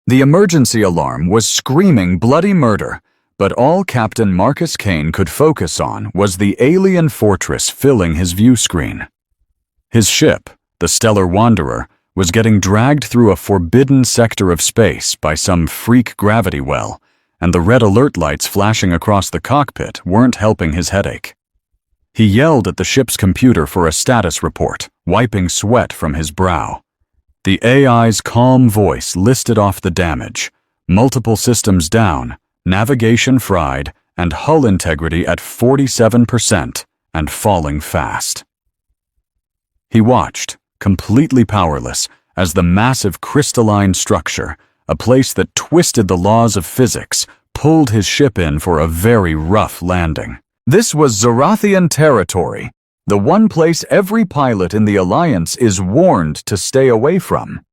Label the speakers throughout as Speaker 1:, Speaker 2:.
Speaker 1: The emergency alarm was screaming bloody murder, but all Captain Marcus Kane could focus on was the alien fortress filling his view screen. His ship, the Stellar Wanderer, was getting dragged through a forbidden sector of space by some freak gravity well, and the red alert lights flashing across the cockpit weren't helping his headache. He yelled at the ship's computer for a status report, wiping sweat from his brow. The AI's calm voice listed off the damage: multiple systems down, navigation fried, and hull integrity at 47% and falling fast. He watched, completely powerless, as the massive crystalline structure, a place that twisted the laws of physics, pulled his ship in for a very rough landing. This was Zorathian territory, the one place every pilot in the Alliance is warned to stay away from.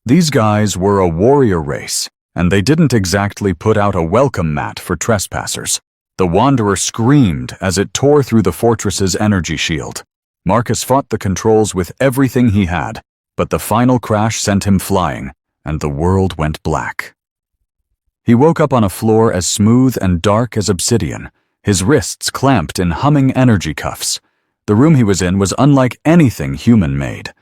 Speaker 1: These guys were a warrior race, and they didn't exactly put out a welcome mat for trespassers. The Wanderer screamed as it tore through the fortress's energy shield. Marcus fought the controls with everything he had, but the final crash sent him flying, and the world went black. He woke up on a floor as smooth and dark as obsidian, his wrists clamped in humming energy cuffs. The room he was in was unlike anything human-made.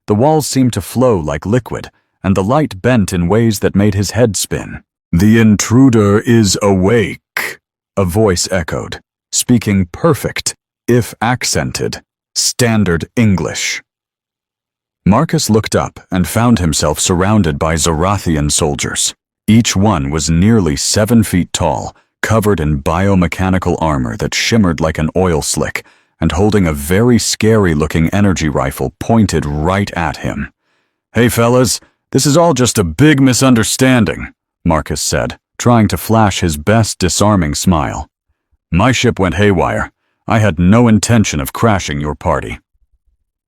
Speaker 1: The walls seemed to flow like liquid, and the light bent in ways that made his head spin. "The intruder is awake," a voice echoed, speaking perfect, if accented, standard English. Marcus looked up and found himself surrounded by Zorathian soldiers. Each one was nearly 7 feet tall, covered in biomechanical armor that shimmered like an oil slick, and holding a very scary-looking energy rifle pointed right at him. "Hey fellas, this is all just a big misunderstanding," Marcus said, trying to flash his best disarming smile. "My ship went haywire. I had no intention of crashing your party."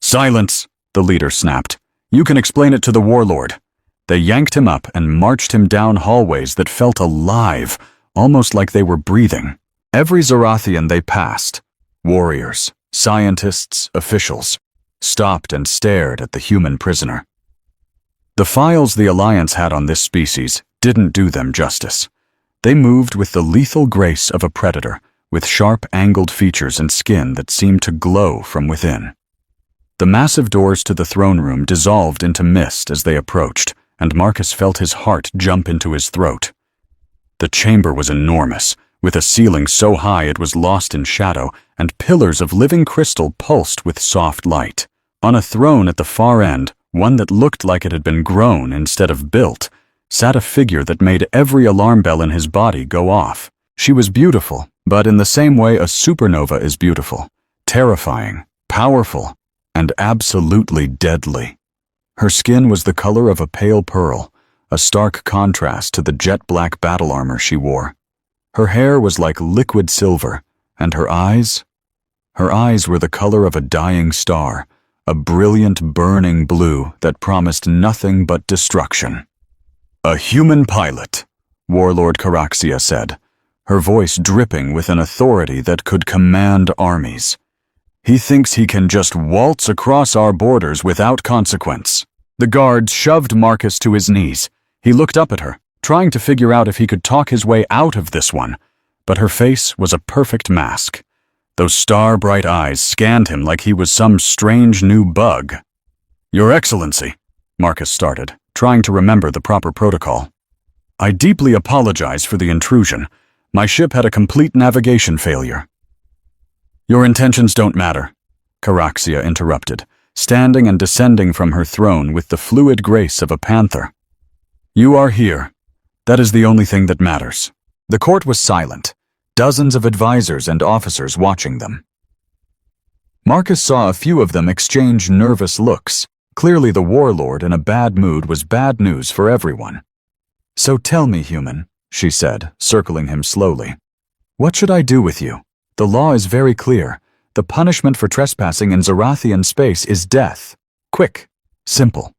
Speaker 1: "Silence," the leader snapped. "You can explain it to the Warlord." They yanked him up and marched him down hallways that felt alive, almost like they were breathing. Every Zorathian they passed, warriors, scientists, officials, stopped and stared at the human prisoner. The files the Alliance had on this species didn't do them justice. They moved with the lethal grace of a predator, with sharp angled features and skin that seemed to glow from within. The massive doors to the throne room dissolved into mist as they approached, and Marcus felt his heart jump into his throat. The chamber was enormous, with a ceiling so high it was lost in shadow, and pillars of living crystal pulsed with soft light. On a throne at the far end, one that looked like it had been grown instead of built, sat a figure that made every alarm bell in his body go off. She was beautiful, but in the same way a supernova is beautiful, terrifying, powerful, and absolutely deadly. Her skin was the color of a pale pearl, a stark contrast to the jet-black battle armor she wore. Her hair was like liquid silver, and her eyes were the color of a dying star, a brilliant burning blue that promised nothing but destruction. "A human pilot," Warlord Caraxia said, her voice dripping with an authority that could command armies. "He thinks he can just waltz across our borders without consequence." The guards shoved Marcus to his knees. He looked up at her, trying to figure out if he could talk his way out of this one, but her face was a perfect mask. Those star-bright eyes scanned him like he was some strange new bug. "Your Excellency," Marcus started, trying to remember the proper protocol. "I deeply apologize for the intrusion. My ship had a complete navigation failure." "Your intentions don't matter," Caraxia interrupted, standing and descending from her throne with the fluid grace of a panther. "You are here. That is the only thing that matters." The court was silent, dozens of advisors and officers watching them. Marcus saw a few of them exchange nervous looks. Clearly the Warlord in a bad mood was bad news for everyone. "So tell me, human," she said, circling him slowly. "What should I do with you? The law is very clear. The punishment for trespassing in Zorathian space is death. Quick, simple."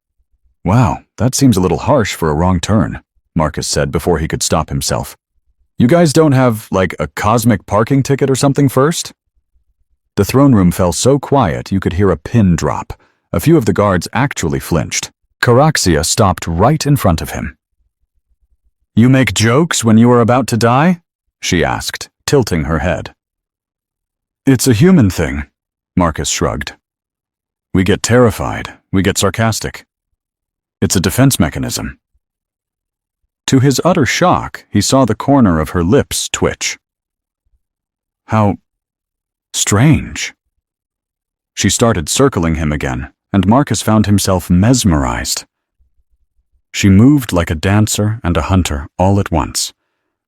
Speaker 1: "Wow, that seems a little harsh for a wrong turn," Marcus said before he could stop himself. "You guys don't have, like, a cosmic parking ticket or something first?" The throne room fell so quiet you could hear a pin drop. A few of the guards actually flinched. Caraxia stopped right in front of him. You make jokes when you are about to die? She asked, tilting her head. It's a human thing, Marcus shrugged. We get terrified, we get sarcastic. It's a defense mechanism. To his utter shock, he saw the corner of her lips twitch. How strange. She started circling him again, and Marcus found himself mesmerized. She moved like a dancer and a hunter all at once.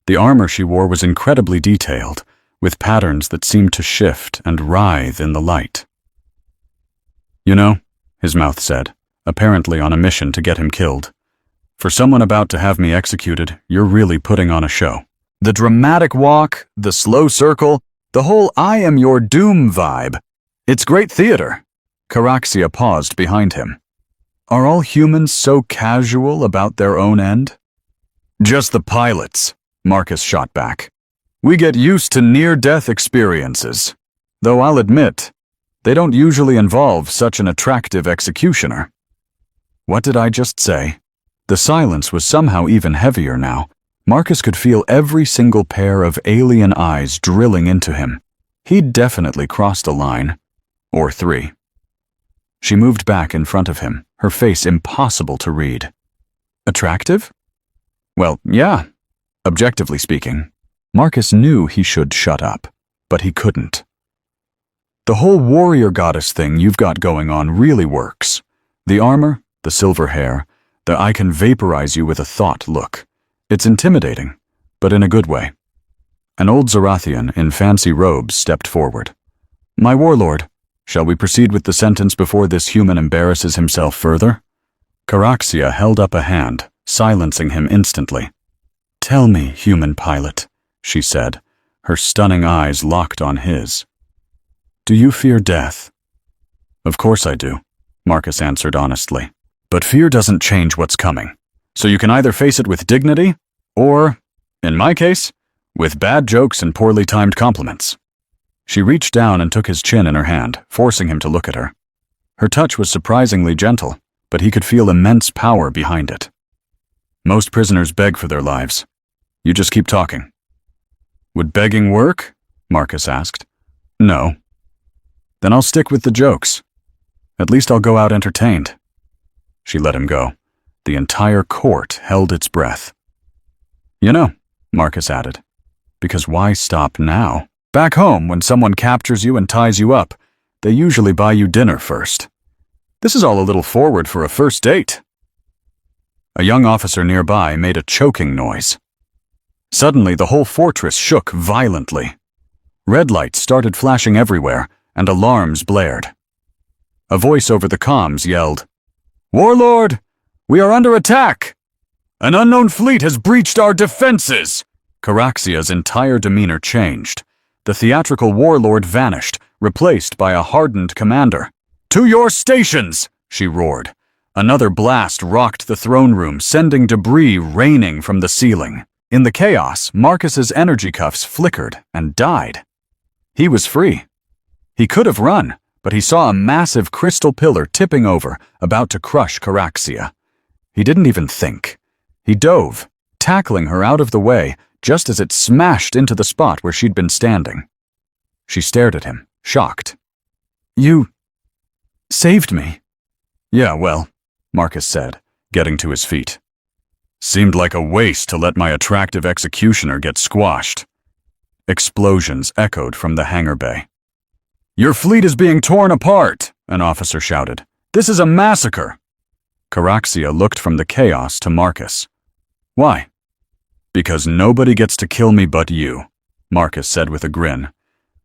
Speaker 1: The armor she wore was incredibly detailed, with patterns that seemed to shift and writhe in the light. You know, his mouth said, apparently on a mission to get him killed. For someone about to have me executed, you're really putting on a show. The dramatic walk, the slow circle, the whole I am your doom vibe. It's great theater. Caraxia paused behind him. Are all humans so casual about their own end? Just the pilots, Marcus shot back. We get used to near-death experiences. Though I'll admit, they don't usually involve such an attractive executioner. What did I just say? The silence was somehow even heavier now. Marcus could feel every single pair of alien eyes drilling into him. He'd definitely crossed a line. Or three. She moved back in front of him, her face impossible to read. Attractive? Well, yeah. Objectively speaking. Marcus knew he should shut up, but he couldn't. The whole warrior goddess thing you've got going on really works. The armor, the silver hair, the I can vaporize you with a thought look. It's intimidating, but in a good way. An old Zarathian in fancy robes stepped forward. My warlord, shall we proceed with the sentence before this human embarrasses himself further? Caraxia held up a hand, silencing him instantly. Tell me, human pilot, she said, her stunning eyes locked on his. Do you fear death? Of course I do, Marcus answered honestly. But fear doesn't change what's coming. So you can either face it with dignity, or, in my case, with bad jokes and poorly timed compliments. She reached down and took his chin in her hand, forcing him to look at her. Her touch was surprisingly gentle, but he could feel immense power behind it. Most prisoners beg for their lives. You just keep talking. Would begging work? Marcus asked. No. Then I'll stick with the jokes. At least I'll go out entertained. She let him go. The entire court held its breath. You know, Marcus added, because why stop now? Back home, when someone captures you and ties you up, they usually buy you dinner first. This is all a little forward for a first date. A young officer nearby made a choking noise. Suddenly, the whole fortress shook violently. Red lights started flashing everywhere, and alarms blared. A voice over the comms yelled, Warlord, we are under attack! An unknown fleet has breached our defenses! Caraxia's entire demeanor changed. The theatrical warlord vanished, replaced by a hardened commander. To your stations! She roared. Another blast rocked the throne room, sending debris raining from the ceiling. In the chaos, Marcus's energy cuffs flickered and died. He was free. He could have run, but he saw a massive crystal pillar tipping over, about to crush Caraxia. He didn't even think. He dove, tackling her out of the way, just as it smashed into the spot where she'd been standing. She stared at him, shocked. You saved me. Yeah, well, Marcus said, getting to his feet. Seemed like a waste to let my attractive executioner get squashed. Explosions echoed from the hangar bay. Your fleet is being torn apart, an officer shouted. This is a massacre. Caraxia looked from the chaos to Marcus. Why? Because nobody gets to kill me but you, Marcus said with a grin.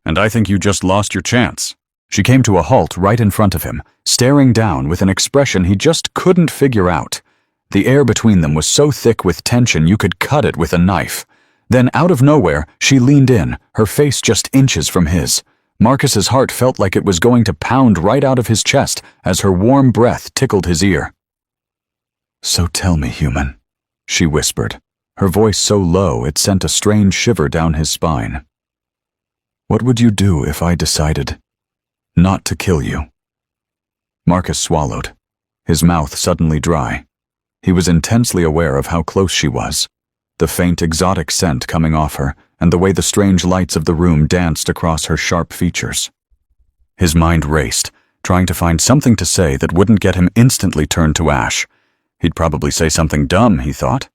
Speaker 1: And I think you just lost your chance. She came to a halt right in front of him, staring down with an expression he just couldn't figure out. The air between them was so thick with tension you could cut it with a knife. Then, out of nowhere, she leaned in, her face just inches from his. Marcus's heart felt like it was going to pound right out of his chest as her warm breath tickled his ear. So tell me, human, she whispered, her voice so low it sent a strange shiver down his spine. What would you do if I decided not to kill you? Marcus swallowed, his mouth suddenly dry. He was intensely aware of how close she was. the faint exotic scent coming off her, and the way the strange lights of the room danced across her sharp features. His mind raced, trying to find something to say that wouldn't get him instantly turned to ash. He'd probably say something dumb, he thought.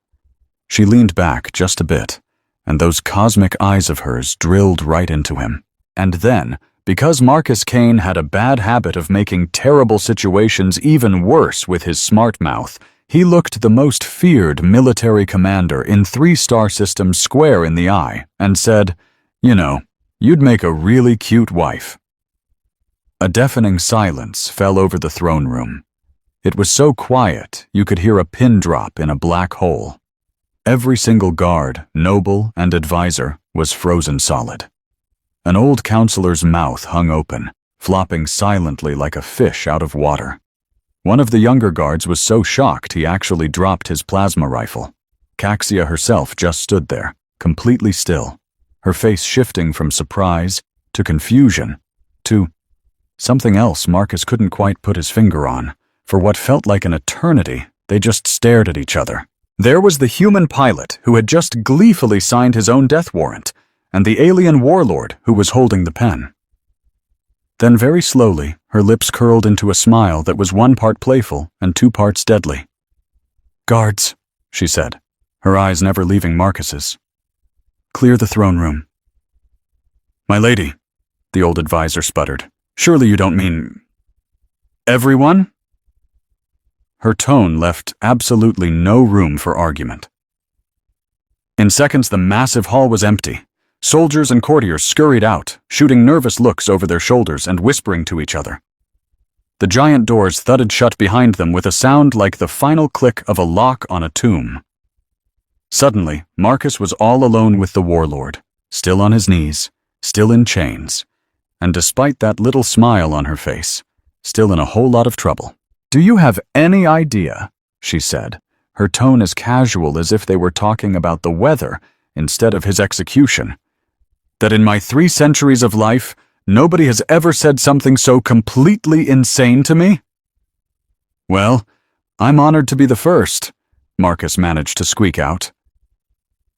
Speaker 1: She leaned back just a bit, and those cosmic eyes of hers drilled right into him. And then, because Marcus Kane had a bad habit of making terrible situations even worse with his smart mouth, he looked the most feared military commander in 3 star systems square in the eye and said, "You know, you'd make a really cute wife." A deafening silence fell over the throne room. It was so quiet you could hear a pin drop in a black hole. Every single guard, noble, and advisor was frozen solid. An old counselor's mouth hung open, flopping silently like a fish out of water. One of the younger guards was so shocked he actually dropped his plasma rifle. Caxia herself just stood there, completely still, her face shifting from surprise to confusion to something else Marcus couldn't quite put his finger on. For what felt like an eternity, they just stared at each other. There was the human pilot who had just gleefully signed his own death warrant, and the alien warlord who was holding the pen. Then very slowly, her lips curled into a smile that was 1 part playful and 2 parts deadly. "Guards," she said, her eyes never leaving Marcus's. "Clear the throne room." "My lady," the old advisor sputtered, "surely you don't mean everyone?" Her tone left absolutely no room for argument. In seconds, the massive hall was empty. Soldiers and courtiers scurried out, shooting nervous looks over their shoulders and whispering to each other. The giant doors thudded shut behind them with a sound like the final click of a lock on a tomb. Suddenly, Marcus was all alone with the warlord, still on his knees, still in chains, and despite that little smile on her face, still in a whole lot of trouble. "Do you have any idea," she said, her tone as casual as if they were talking about the weather instead of his execution, "that in my 3 centuries of life, nobody has ever said something so completely insane to me?" "Well, I'm honored to be the first," Marcus managed to squeak out.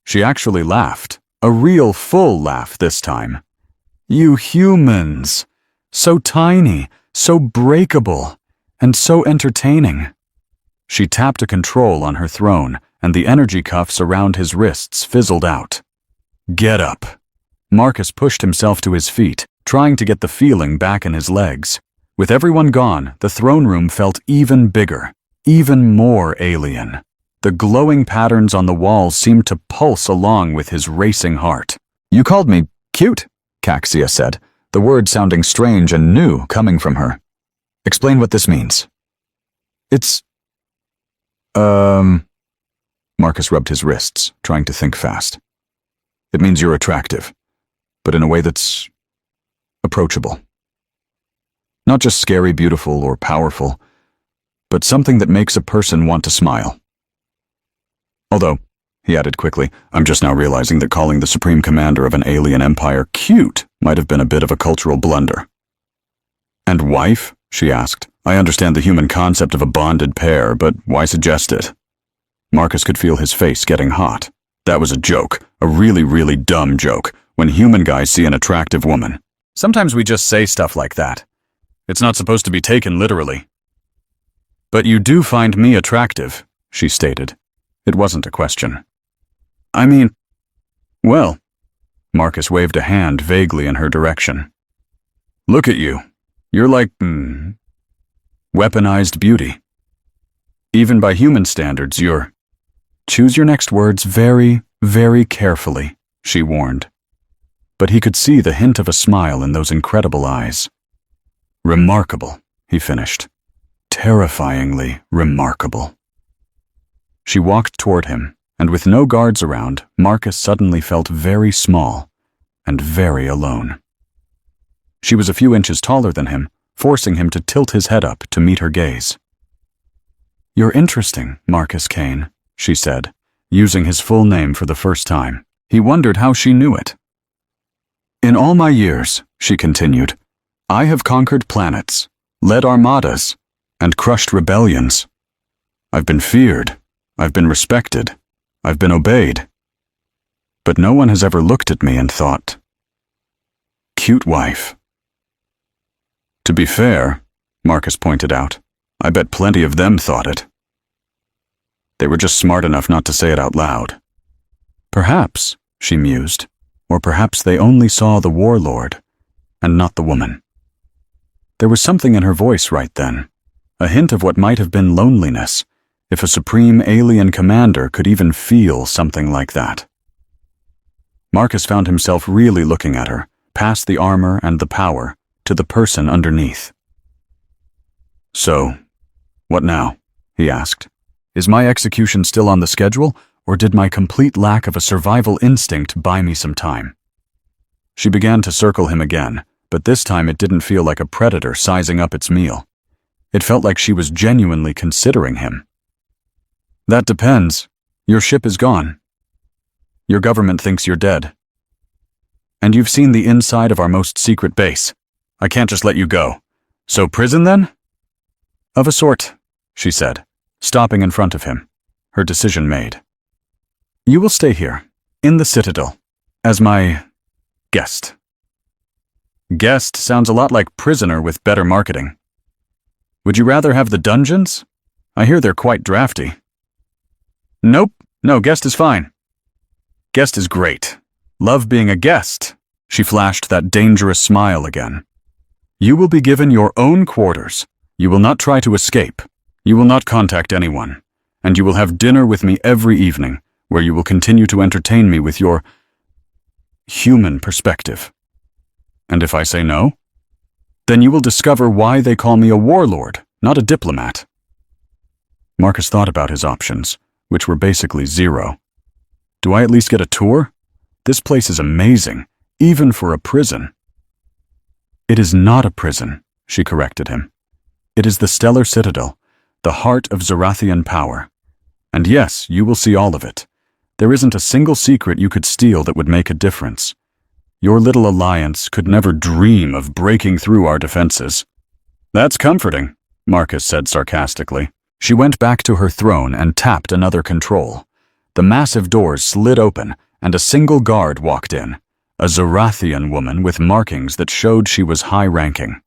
Speaker 1: She actually laughed, a real full laugh this time. "You humans, so tiny, so breakable, and so entertaining." She tapped a control on her throne, and the energy cuffs around his wrists fizzled out. "Get up." Marcus pushed himself to his feet, trying to get the feeling back in his legs. With everyone gone, the throne room felt even bigger, even more alien. The glowing patterns on the walls seemed to pulse along with his racing heart. "You called me cute," Caxia said, the word sounding strange and new coming from her. "Explain what this means." "It's... Marcus rubbed his wrists, trying to think fast. "It means you're attractive, but in a way that's approachable. Not just scary, beautiful, or powerful, but something that makes a person want to smile. Although," he added quickly, "I'm just now realizing that calling the supreme commander of an alien empire cute might have been a bit of a cultural blunder." "And wife?" she asked. "I understand the human concept of a bonded pair, but why suggest it?" Marcus could feel his face getting hot. That was a joke, a really, really dumb joke, when human guys see an attractive woman. Sometimes we just say stuff like that. It's not supposed to be taken literally. "But you do find me attractive," she stated. It wasn't a question. "I mean, well," Marcus waved a hand vaguely in her direction. "Look at you. You're like, weaponized beauty. Even by human standards, you're..." "Choose your next words very, very carefully," she warned. But he could see the hint of a smile in those incredible eyes. "Remarkable," he finished. "Terrifyingly remarkable." She walked toward him, and with no guards around, Marcus suddenly felt very small and very alone. She was a few inches taller than him, forcing him to tilt his head up to meet her gaze. "You're interesting, Marcus Kane," she said, using his full name for the first time. He wondered how she knew it. "In all my years," she continued, "I have conquered planets, led armadas, and crushed rebellions. I've been feared, I've been respected, I've been obeyed, but no one has ever looked at me and thought, cute wife. To be fair, Marcus pointed out, I bet plenty of them thought it. They were just smart enough not to say it out loud. Perhaps, she mused, or perhaps they only saw the warlord, and not the woman. There was something in her voice right then, a hint of what might have been loneliness, if a supreme alien commander could even feel something like that. Marcus found himself really looking at her, past the armor and the power, to the person underneath. So, what now? He asked. Is my execution still on the schedule, or did my complete lack of a survival instinct buy me some time? She began to circle him again, but this time it didn't feel like a predator sizing up its meal. It felt like she was genuinely considering him. That depends. Your ship is gone. Your government thinks you're dead. And you've seen the inside of our most secret base. I can't just let you go. So prison then? Of a sort, she said, stopping in front of him, her decision made. You will stay here, in the Citadel, as my guest. Guest sounds a lot like prisoner with better marketing. Would you rather have the dungeons? I hear they're quite drafty. Nope, no, guest is fine. Guest is great. Love being a guest. She flashed that dangerous smile again. You will be given your own quarters. You will not try to escape. You will not contact anyone. And you will have dinner with me every evening, where you will continue to entertain me with your human perspective. And if I say no, then you will discover why they call me a warlord, not a diplomat. Marcus thought about his options, which were basically zero. Do I at least get a tour? This place is amazing, even for a prison. It is not a prison, she corrected him. It is the Stellar Citadel, the heart of Zorathian power. And yes, you will see all of it. There isn't a single secret you could steal that would make a difference. Your little alliance could never dream of breaking through our defenses. That's comforting, Marcus said sarcastically. She went back to her throne and tapped another control. The massive doors slid open, and a single guard walked in, a Zorathian woman with markings that showed she was high-ranking.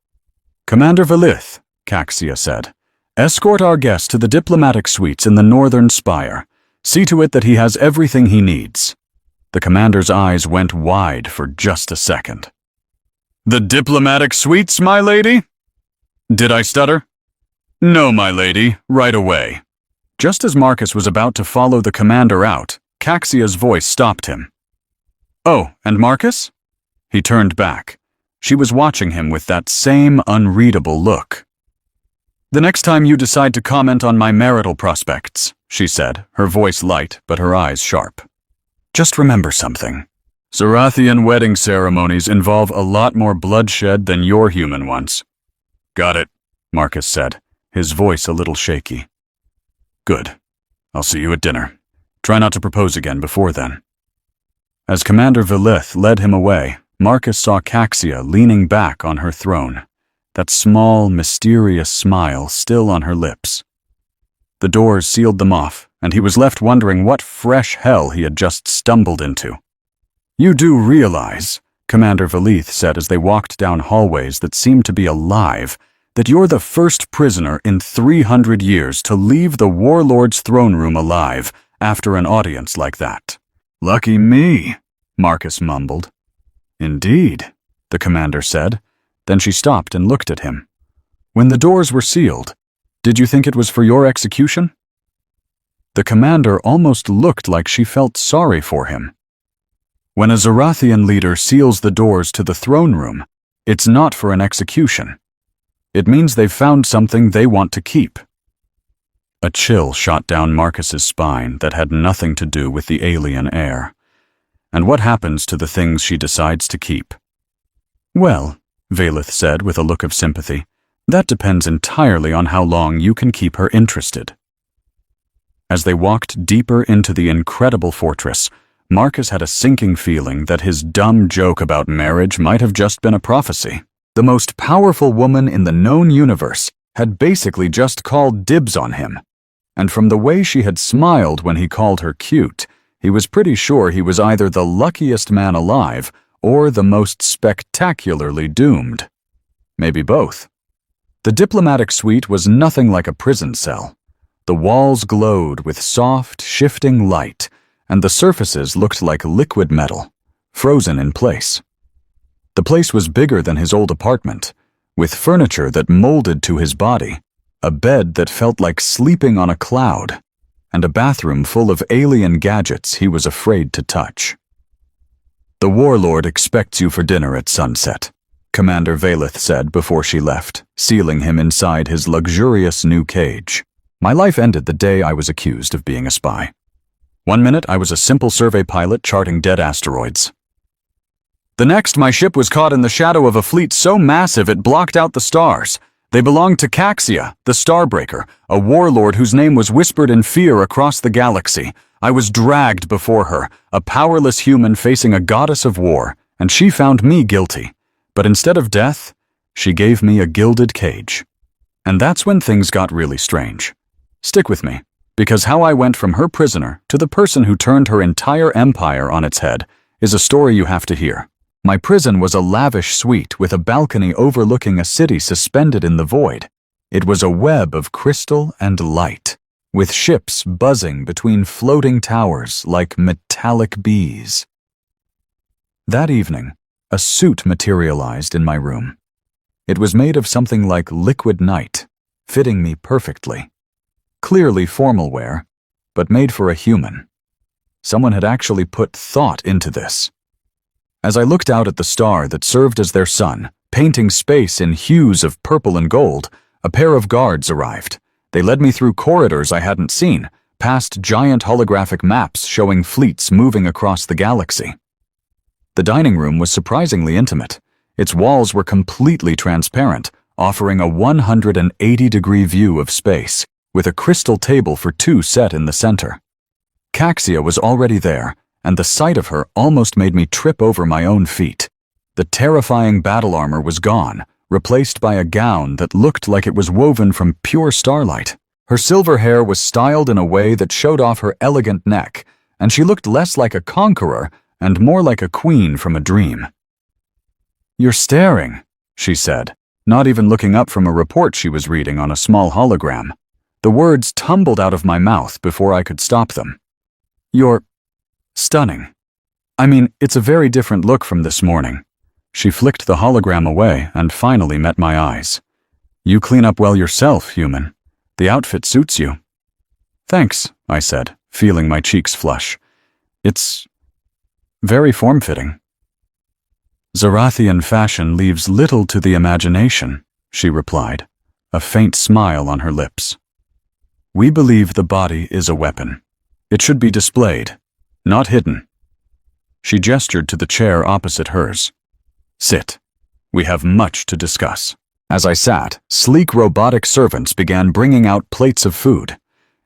Speaker 1: Commander Velith, Caxia said, escort our guest to the diplomatic suites in the northern spire. See to it that he has everything he needs. The commander's eyes went wide for just a second. The diplomatic suites, my lady? Did I stutter? No, my lady, right away. Just as Marcus was about to follow the commander out, Caxia's voice stopped him. Oh, and Marcus? He turned back. She was watching him with that same unreadable look. The next time you decide to comment on my marital prospects, she said, her voice light but her eyes sharp. Just remember something. Zorathian wedding ceremonies involve a lot more bloodshed than your human ones. Got it, Marcus said, his voice a little shaky. Good. I'll see you at dinner. Try not to propose again before then. As Commander Velith led him away, Marcus saw Caxia leaning back on her throne, that small, mysterious smile still on her lips. The doors sealed them off, and he was left wondering what fresh hell he had just stumbled into. You do realize, Commander Velith said as they walked down hallways that seemed to be alive, that you're the first prisoner in 300 years to leave the Warlord's throne room alive after an audience like that. Lucky me, Marcus mumbled. Indeed, the commander said. Then she stopped and looked at him. When the doors were sealed, did you think it was for your execution? The commander almost looked like she felt sorry for him. When a Zorathian leader seals the doors to the throne room, it's not for an execution. It means they've found something they want to keep. A chill shot down Marcus's spine that had nothing to do with the alien air. And what happens to the things she decides to keep? Well, Velith said with a look of sympathy, that depends entirely on how long you can keep her interested. As they walked deeper into the incredible fortress, Marcus had a sinking feeling that his dumb joke about marriage might have just been a prophecy. The most powerful woman in the known universe had basically just called dibs on him. And from the way she had smiled when he called her cute, He was pretty sure he was either the luckiest man alive or the most spectacularly doomed. Maybe both. The diplomatic suite was nothing like a prison cell. The walls glowed with soft, shifting light, and the surfaces looked like liquid metal, frozen in place. The place was bigger than his old apartment, with furniture that molded to his body, a bed that felt like sleeping on a cloud, and a bathroom full of alien gadgets he was afraid to touch. "The Warlord expects you for dinner at sunset," Commander Valeth said before she left, sealing him inside his luxurious new cage. My life ended the day I was accused of being a spy. One minute, I was a simple survey pilot charting dead asteroids. The next, my ship was caught in the shadow of a fleet so massive it blocked out the stars. They belonged to Caxia, the Starbreaker, a warlord whose name was whispered in fear across the galaxy. I was dragged before her, a powerless human facing a goddess of war, and she found me guilty. But instead of death, she gave me a gilded cage. And that's when things got really strange. Stick with me, because how I went from her prisoner to the person who turned her entire empire on its head is a story you have to hear. My prison was a lavish suite with a balcony overlooking a city suspended in the void. It was a web of crystal and light, with ships buzzing between floating towers like metallic bees. That evening, a suit materialized in my room. It was made of something like liquid night, fitting me perfectly. Clearly formal wear, but made for a human. Someone had actually put thought into this. As I looked out at the star that served as their sun, painting space in hues of purple and gold, a pair of guards arrived. They led me through corridors I hadn't seen, past giant holographic maps showing fleets moving across the galaxy. The dining room was surprisingly intimate. Its walls were completely transparent, offering a 180-degree view of space, with a crystal table for two set in the center. Caxia was already there, and the sight of her almost made me trip over my own feet. The terrifying battle armor was gone, replaced by a gown that looked like it was woven from pure starlight. Her silver hair was styled in a way that showed off her elegant neck, and she looked less like a conqueror and more like a queen from a dream. "You're staring," she said, not even looking up from a report she was reading on a small hologram. The words tumbled out of my mouth before I could stop them. "You're stunning. I mean, it's a very different look from this morning." She flicked the hologram away and finally met my eyes. "You clean up well yourself, human. The outfit suits you." "Thanks," I said, feeling my cheeks flush. "It's very form-fitting." "Zarathian fashion leaves little to the imagination," she replied, a faint smile on her lips. "We believe the body is a weapon. It should be displayed, not hidden." She gestured to the chair opposite hers. "Sit. We have much to discuss." As I sat, sleek robotic servants began bringing out plates of food.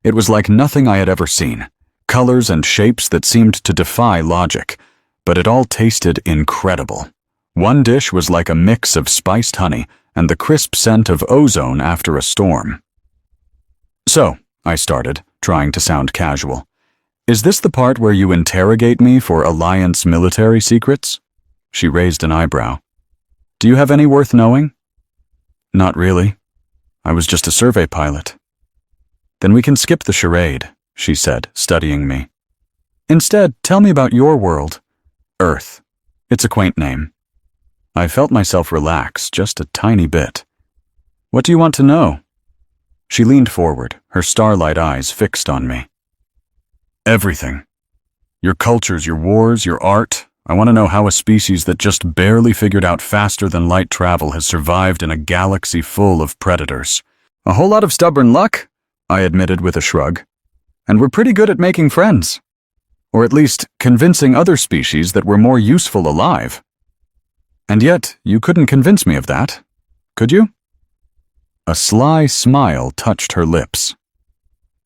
Speaker 1: It was like nothing I had ever seen. Colors and shapes that seemed to defy logic, but it all tasted incredible. One dish was like a mix of spiced honey and the crisp scent of ozone after a storm. "So," I started, trying to sound casual, "is this the part where you interrogate me for Alliance military secrets?" She raised an eyebrow. "Do you have any worth knowing?" "Not really. I was just a survey pilot." "Then we can skip the charade," she said, studying me. "Instead, tell me about your world." "Earth. It's a quaint name." I felt myself relax just a tiny bit. "What do you want to know?" She leaned forward, her starlight eyes fixed on me. "Everything. Your cultures, your wars, your art. I want to know how a species that just barely figured out faster than light travel has survived in a galaxy full of predators." "A whole lot of stubborn luck," I admitted with a shrug. "And we're pretty good at making friends. Or at least convincing other species that we're more useful alive. And yet, you couldn't convince me of that, could you?" A sly smile touched her lips.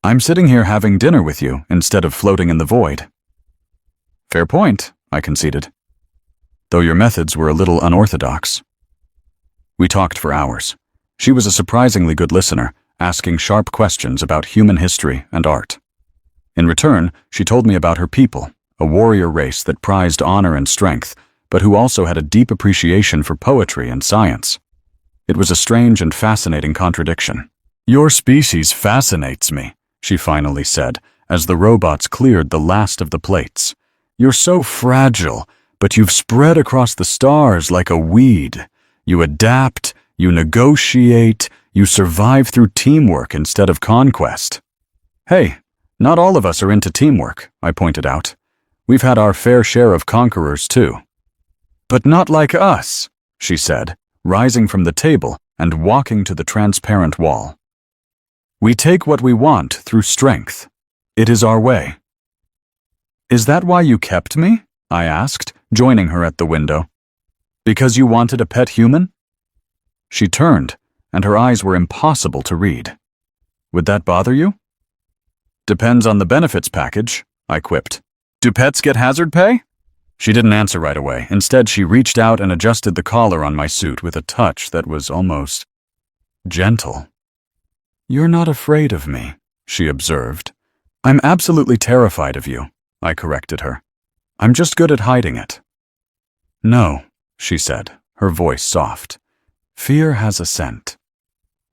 Speaker 1: "I'm sitting here having dinner with you instead of floating in the void." "Fair point," I conceded. "Though your methods were a little unorthodox." We talked for hours. She was a surprisingly good listener, asking sharp questions about human history and art. In return, she told me about her people, a warrior race that prized honor and strength, but who also had a deep appreciation for poetry and science. It was a strange and fascinating contradiction. "Your species fascinates me," she finally said, as the robots cleared the last of the plates. "You're so fragile, but you've spread across the stars like a weed. You adapt, you negotiate, you survive through teamwork instead of conquest." "Hey, not all of us are into teamwork," I pointed out. "We've had our fair share of conquerors too." "But not like us," she said, rising from the table and walking to the transparent wall. "We take what we want through strength. It is our way." "Is that why you kept me?" I asked, joining her at the window. "Because you wanted a pet human?" She turned, and her eyes were impossible to read. "Would that bother you?" "Depends on the benefits package," I quipped. "Do pets get hazard pay?" She didn't answer right away. Instead, she reached out and adjusted the collar on my suit with a touch that was almost gentle. "You're not afraid of me," she observed. "I'm absolutely terrified of you," I corrected her. "I'm just good at hiding it." "No," she said, her voice soft. "Fear has a scent.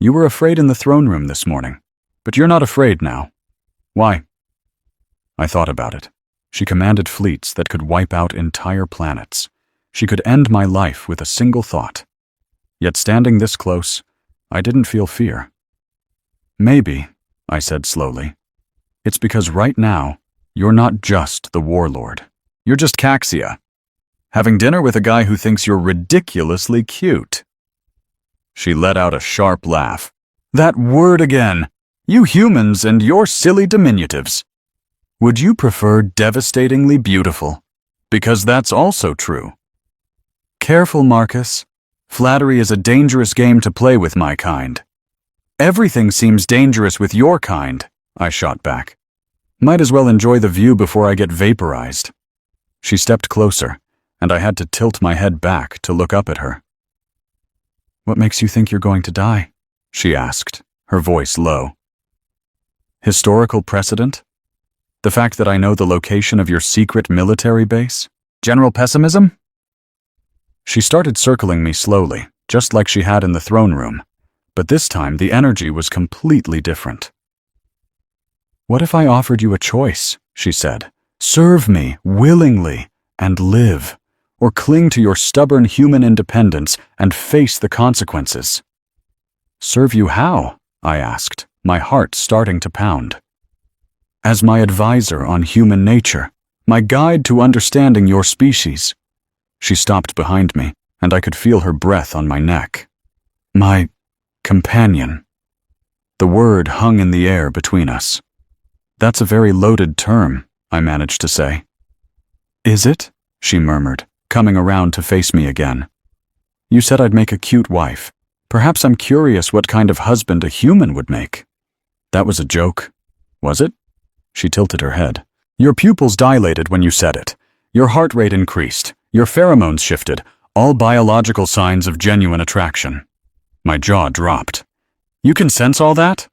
Speaker 1: You were afraid in the throne room this morning, but you're not afraid now. Why?" I thought about it. She commanded fleets that could wipe out entire planets. She could end my life with a single thought. Yet standing this close, I didn't feel fear. "Maybe," I said slowly, "it's because right now, you're not just the Warlord. You're just Caxia, having dinner with a guy who thinks you're ridiculously cute." She let out a sharp laugh. "That word again! You humans and your silly diminutives. Would you prefer devastatingly beautiful? Because that's also true." "Careful, Marcus. Flattery is a dangerous game to play with my kind." "Everything seems dangerous with your kind," I shot back. "Might as well enjoy the view before I get vaporized." She stepped closer, and I had to tilt my head back to look up at her. "What makes you think you're going to die?" she asked, her voice low. "Historical precedent? The fact that I know the location of your secret military base? General pessimism?" She started circling me slowly, just like she had in the throne room, but this time the energy was completely different. "What if I offered you a choice?" she said. "Serve me willingly and live, or cling to your stubborn human independence and face the consequences." "Serve you how?" I asked, my heart starting to pound. "As my advisor on human nature, my guide to understanding your species." She stopped behind me, and I could feel her breath on my neck. "My companion." The word hung in the air between us. "That's a very loaded term," I managed to say. "Is it?" she murmured, coming around to face me again. "You said I'd make a cute wife. Perhaps I'm curious what kind of husband a human would make." "That was a joke. Was it?" She tilted her head. "Your pupils dilated when you said it. Your heart rate increased. Your pheromones shifted. All biological signs of genuine attraction." My jaw dropped. "You can sense all that?"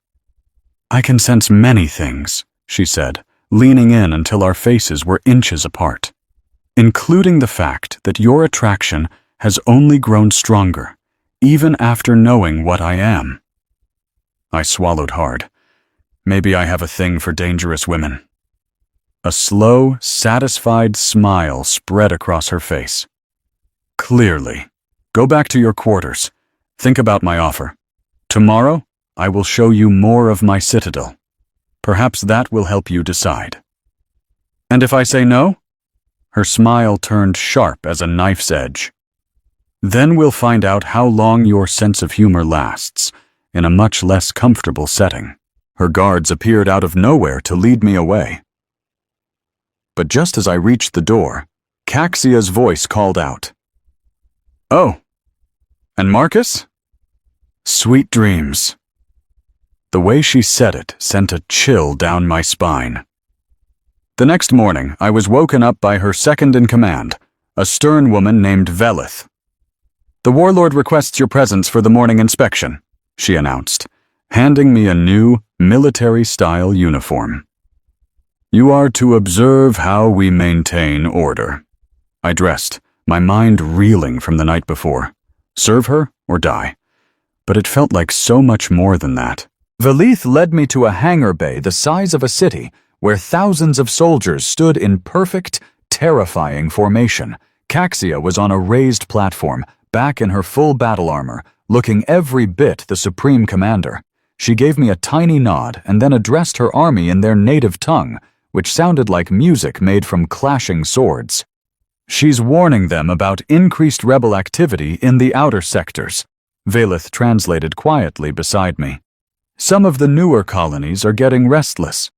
Speaker 1: "I can sense many things," she said, leaning in until our faces were inches apart, "including the fact that your attraction has only grown stronger, even after knowing what I am." I swallowed hard. Maybe I have a thing for dangerous women. A slow, satisfied smile spread across her face. "Clearly. Go back to your quarters. Think about my offer. Tomorrow, I will show you more of my citadel. Perhaps that will help you decide." "And if I say no?" Her smile turned sharp as a knife's edge. "Then we'll find out how long your sense of humor lasts, in a much less comfortable setting." Her guards appeared out of nowhere to lead me away. But just as I reached the door, Caxia's voice called out. "Oh, and Marcus?" "Sweet dreams." The way she said it sent a chill down my spine. The next morning, I was woken up by her second-in-command, a stern woman named Velith. "The Warlord requests your presence for the morning inspection," she announced, handing me a new, military-style uniform. You are to observe how we maintain order. I dressed, my mind reeling from the night before. Serve her or die? But it felt like so much more than that. Velith led me to a hangar bay the size of a city, where thousands of soldiers stood in perfect, terrifying formation. Caxia was on a raised platform, back in her full battle armor, looking every bit the supreme commander. She gave me a tiny nod and then addressed her army in their native tongue, which sounded like music made from clashing swords. She's warning them about increased rebel activity in the outer sectors. Velith translated quietly beside me. Some of the newer colonies are getting restless.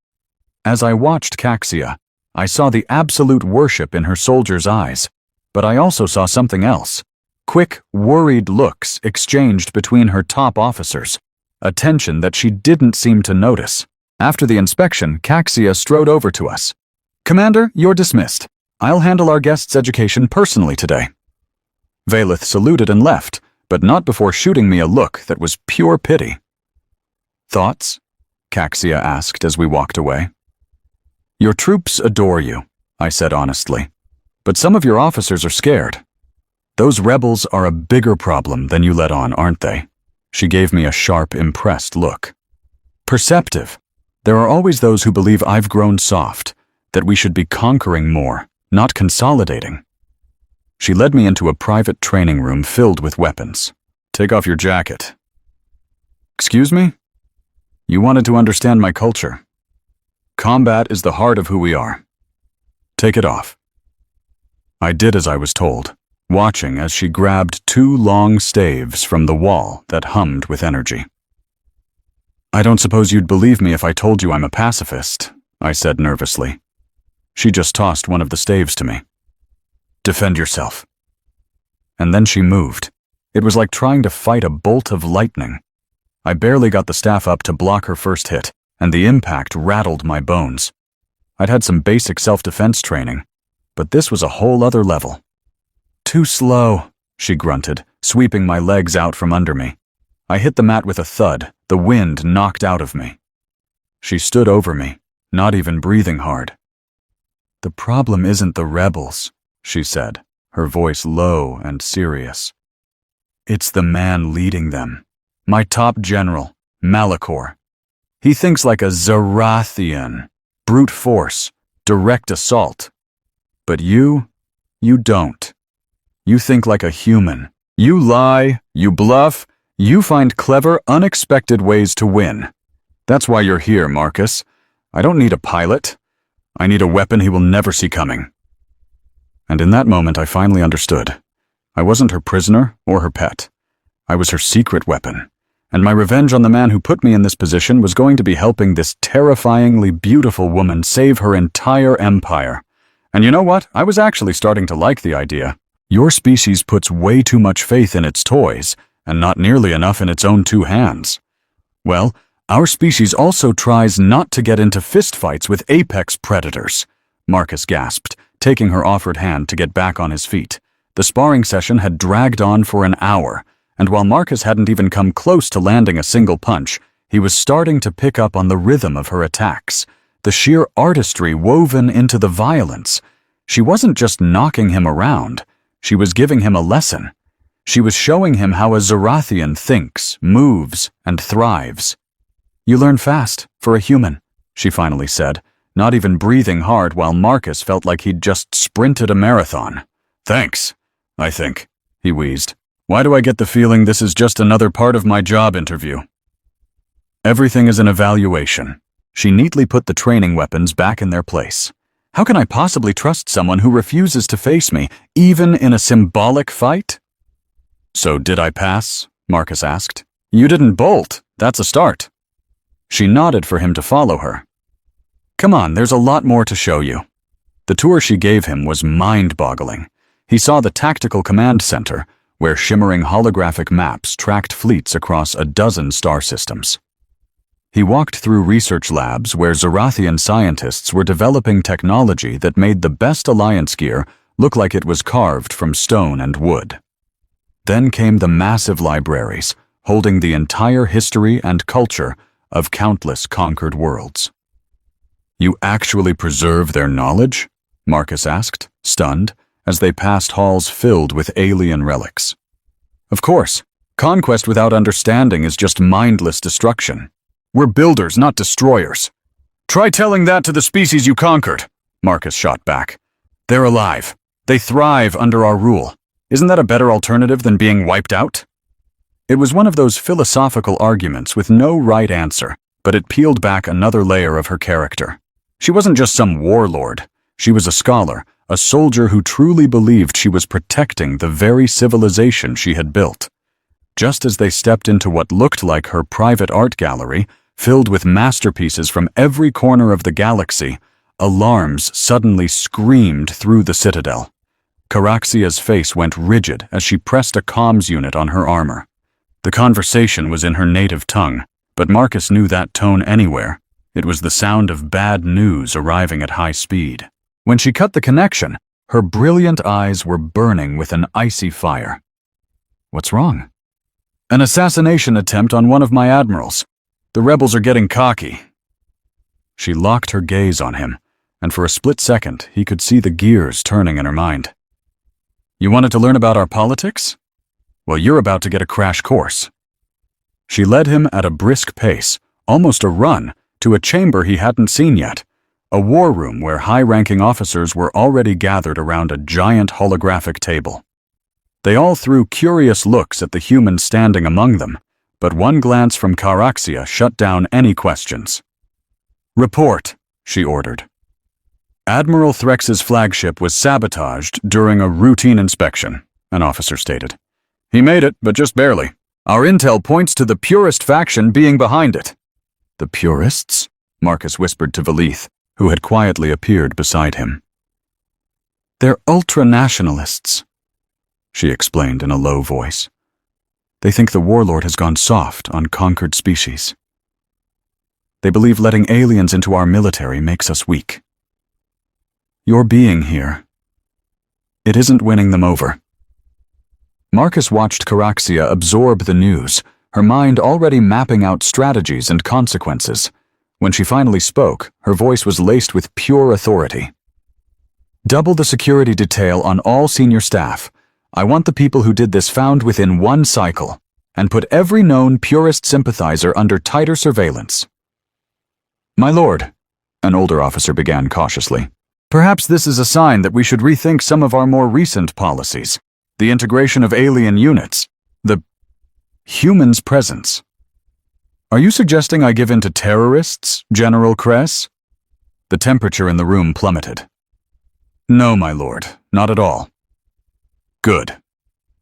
Speaker 1: As I watched Caxia, I saw the absolute worship in her soldiers' eyes, but I also saw something else. Quick, worried looks exchanged between her top officers, a tension that she didn't seem to notice. After the inspection, Caxia strode over to us. "Commander, you're dismissed. I'll handle our guests' education personally today." Velith saluted and left, but not before shooting me a look that was pure pity. "Thoughts?" Caxia asked as we walked away. "Your troops adore you," I said honestly, "but some of your officers are scared. Those rebels are a bigger problem than you let on, aren't they?" She gave me a sharp, impressed look. "Perceptive. There are always those who believe I've grown soft, that we should be conquering more, not consolidating." She led me into a private training room filled with weapons. "Take off your jacket." "Excuse me? You wanted to understand my culture. Combat is the heart of who we are. Take it off." I did as I was told, watching as she grabbed 2 long staves from the wall that hummed with energy. "I don't suppose you'd believe me if I told you I'm a pacifist," I said nervously. She just tossed one of the staves to me. "Defend yourself." And then she moved. It was like trying to fight a bolt of lightning. I barely got the staff up to block her first hit, and the impact rattled my bones. I'd had some basic self-defense training, but this was a whole other level. "Too slow," she grunted, sweeping my legs out from under me. I hit the mat with a thud, the wind knocked out of me. She stood over me, not even breathing hard. "The problem isn't the rebels," she said, her voice low and serious. "It's the man leading them. My top general, Malachor. He thinks like a Zarathian, brute force, direct assault. But you don't. You think like a human. You lie, you bluff, you find clever, unexpected ways to win. That's why you're here, Marcus. I don't need a pilot. I need a weapon he will never see coming." And in that moment I finally understood. I wasn't her prisoner or her pet. I was her secret weapon. And my revenge on the man who put me in this position was going to be helping this terrifyingly beautiful woman save her entire empire. And you know what? I was actually starting to like the idea. Your species puts way too much faith in its toys, and not nearly enough in its own 2 hands. Well, our species also tries not to get into fistfights with apex predators, Marcus gasped, taking her offered hand to get back on his feet. The sparring session had dragged on for an hour, and while Marcus hadn't even come close to landing a single punch, he was starting to pick up on the rhythm of her attacks, the sheer artistry woven into the violence. She wasn't just knocking him around, she was giving him a lesson. She was showing him how a Zarathian thinks, moves, and thrives. "You learn fast, for a human," she finally said, not even breathing hard while Marcus felt like he'd just sprinted a marathon. "Thanks, I think," he wheezed. "Why do I get the feeling this is just another part of my job interview?" "Everything is an evaluation." She neatly put the training weapons back in their place. "How can I possibly trust someone who refuses to face me, even in a symbolic fight?" "So did I pass?" Marcus asked. "You didn't bolt. That's a start." She nodded for him to follow her. "Come on, there's a lot more to show you." The tour she gave him was mind-boggling. He saw the Tactical Command Center, where shimmering holographic maps tracked fleets across a dozen star systems. He walked through research labs where Zarathian scientists were developing technology that made the best Alliance gear look like it was carved from stone and wood. Then came the massive libraries, holding the entire history and culture of countless conquered worlds. You actually preserve their knowledge? Marcus asked, stunned, as they passed halls filled with alien relics. Of course. Conquest without understanding is just mindless destruction. We're builders, not destroyers. Try telling that to the species you conquered, Marcus shot back. They're alive. They thrive under our rule. Isn't that a better alternative than being wiped out? It was one of those philosophical arguments with no right answer, but it peeled back another layer of her character. She wasn't just some warlord. She was a scholar, a soldier who truly believed she was protecting the very civilization she had built. Just as they stepped into what looked like her private art gallery, filled with masterpieces from every corner of the galaxy, alarms suddenly screamed through the citadel. Caraxia's face went rigid as she pressed a comms unit on her armor. The conversation was in her native tongue, but Marcus knew that tone anywhere. It was the sound of bad news arriving at high speed. When she cut the connection, her brilliant eyes were burning with an icy fire. What's wrong? An assassination attempt on one of my admirals. The rebels are getting cocky. She locked her gaze on him, and for a split second he could see the gears turning in her mind. You wanted to learn about our politics? Well, you're about to get a crash course. She led him at a brisk pace, almost a run, to a chamber he hadn't seen yet, a war room where high-ranking officers were already gathered around a giant holographic table. They all threw curious looks at the humans standing among them, but one glance from Caraxia shut down any questions. Report, she ordered. Admiral Threx's flagship was sabotaged during a routine inspection, an officer stated. He made it, but just barely. Our intel points to the purist faction being behind it. The purists? Marcus whispered to Valith, who had quietly appeared beside him. They're ultra-nationalists, she explained in a low voice. They think the Warlord has gone soft on conquered species. They believe letting aliens into our military makes us weak. Your being here, it isn't winning them over. Marcus watched Caraxia absorb the news, her mind already mapping out strategies and consequences. When she finally spoke, her voice was laced with pure authority. Double the security detail on all senior staff. I want the people who did this found within one cycle, and put every known purist sympathizer under tighter surveillance. My lord, an older officer began cautiously, perhaps this is a sign that we should rethink some of our more recent policies. The integration of alien units, the human's presence. Are you suggesting I give in to terrorists, General Kress? The temperature in the room plummeted. No, my lord, not at all. Good.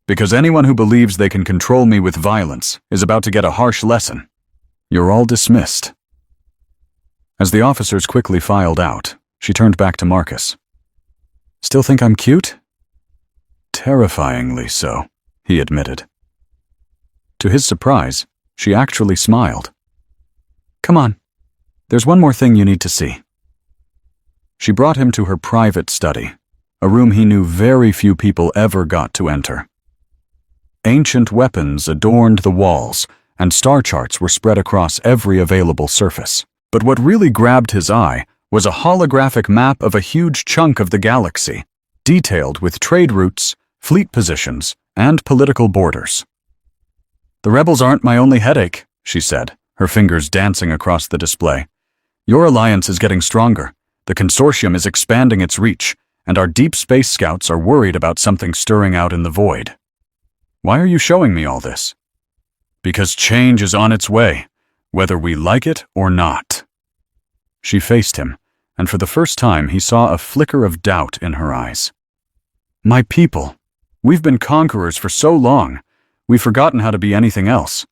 Speaker 1: Because anyone who believes they can control me with violence is about to get a harsh lesson. You're all dismissed. As the officers quickly filed out, she turned back to Marcus. Still think I'm cute? Terrifyingly so, he admitted. To his surprise, she actually smiled. Come on, there's one more thing you need to see. She brought him to her private study, a room he knew very few people ever got to enter. Ancient weapons adorned the walls, and star charts were spread across every available surface. But what really grabbed his eye was a holographic map of a huge chunk of the galaxy, detailed with trade routes, fleet positions, and political borders. The rebels aren't my only headache, she said, her fingers dancing across the display. Your alliance is getting stronger. The consortium is expanding its reach, and our deep space scouts are worried about something stirring out in the void. Why are you showing me all this? Because change is on its way, whether we like it or not. She faced him, and for the first time he saw a flicker of doubt in her eyes. My people, we've been conquerors for so long, we've forgotten how to be anything else.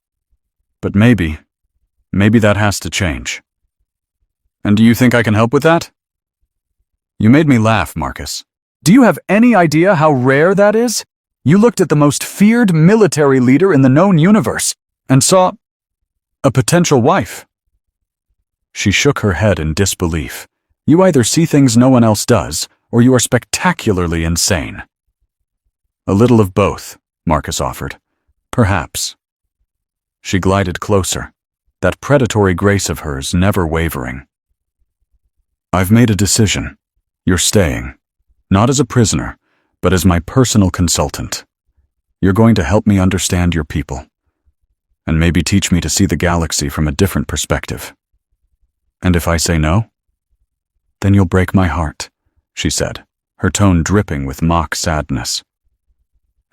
Speaker 1: But maybe that has to change. And do you think I can help with that? You made me laugh, Marcus. Do you have any idea how rare that is? You looked at the most feared military leader in the known universe and saw a potential wife. She shook her head in disbelief. You either see things no one else does, or you are spectacularly insane. A little of both, Marcus offered. Perhaps. She glided closer, that predatory grace of hers never wavering. I've made a decision. You're staying. Not as a prisoner, but as my personal consultant. You're going to help me understand your people. And maybe teach me to see the galaxy from a different perspective. And if I say no? Then you'll break my heart, she said, her tone dripping with mock sadness.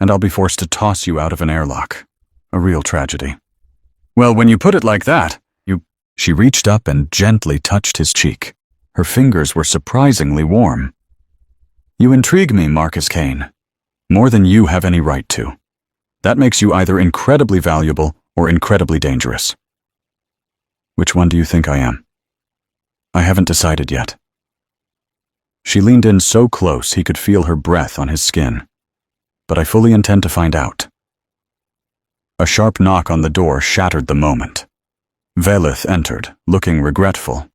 Speaker 1: And I'll be forced to toss you out of an airlock. A real tragedy. Well, when you put it like that, She reached up and gently touched his cheek. Her fingers were surprisingly warm. You intrigue me, Marcus Kane. More than you have any right to. That makes you either incredibly valuable or incredibly dangerous. Which one do you think I am? I haven't decided yet. She leaned in so close he could feel her breath on his skin. But I fully intend to find out. A sharp knock on the door shattered the moment. Velith entered, looking regretful.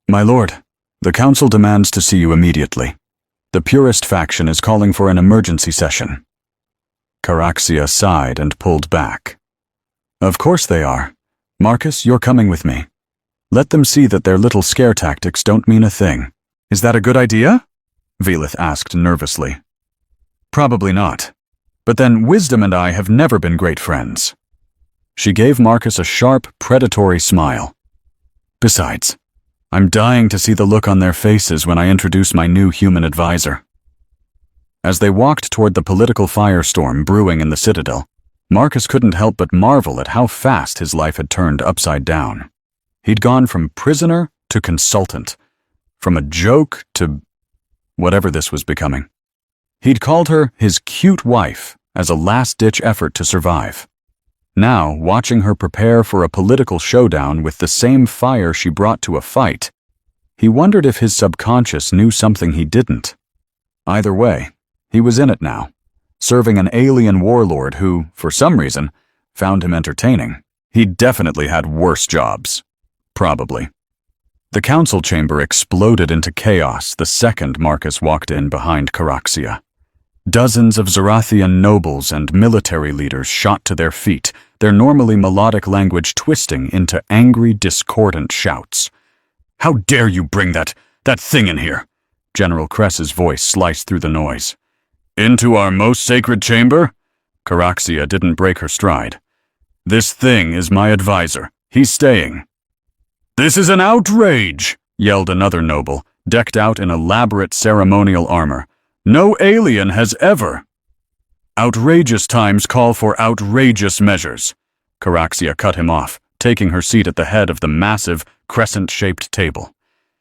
Speaker 1: My lord, the council demands to see you immediately. The Purist faction is calling for an emergency session. Caraxia sighed and pulled back. Of course they are. Marcus, you're coming with me. Let them see that their little scare tactics don't mean a thing. Is that a good idea? Velith asked nervously. Probably not. But then Wisdom and I have never been great friends. She gave Marcus a sharp, predatory smile. Besides, I'm dying to see the look on their faces when I introduce my new human advisor. As they walked toward the political firestorm brewing in the Citadel, Marcus couldn't help but marvel at how fast his life had turned upside down. He'd gone from prisoner to consultant, from a joke to whatever this was becoming. He'd called her his cute wife as a last-ditch effort to survive. Now, watching her prepare for a political showdown with the same fire she brought to a fight, he wondered if his subconscious knew something he didn't. Either way, he was in it now, serving an alien warlord who, for some reason, found him entertaining. He'd definitely had worse jobs. Probably. The council chamber exploded into chaos the second Marcus walked in behind Caraxia. Dozens of Zerathian nobles and military leaders shot to their feet, their normally melodic language twisting into angry, discordant shouts. How dare you bring that thing in here? General Cress's voice sliced through the noise. Into our most sacred chamber? Caraxia didn't break her stride. This thing is my advisor. He's staying. This is an outrage, yelled another noble, decked out in elaborate ceremonial armor. No alien has ever. Outrageous times call for outrageous measures. Caraxia cut him off, taking her seat at the head of the massive, crescent-shaped table.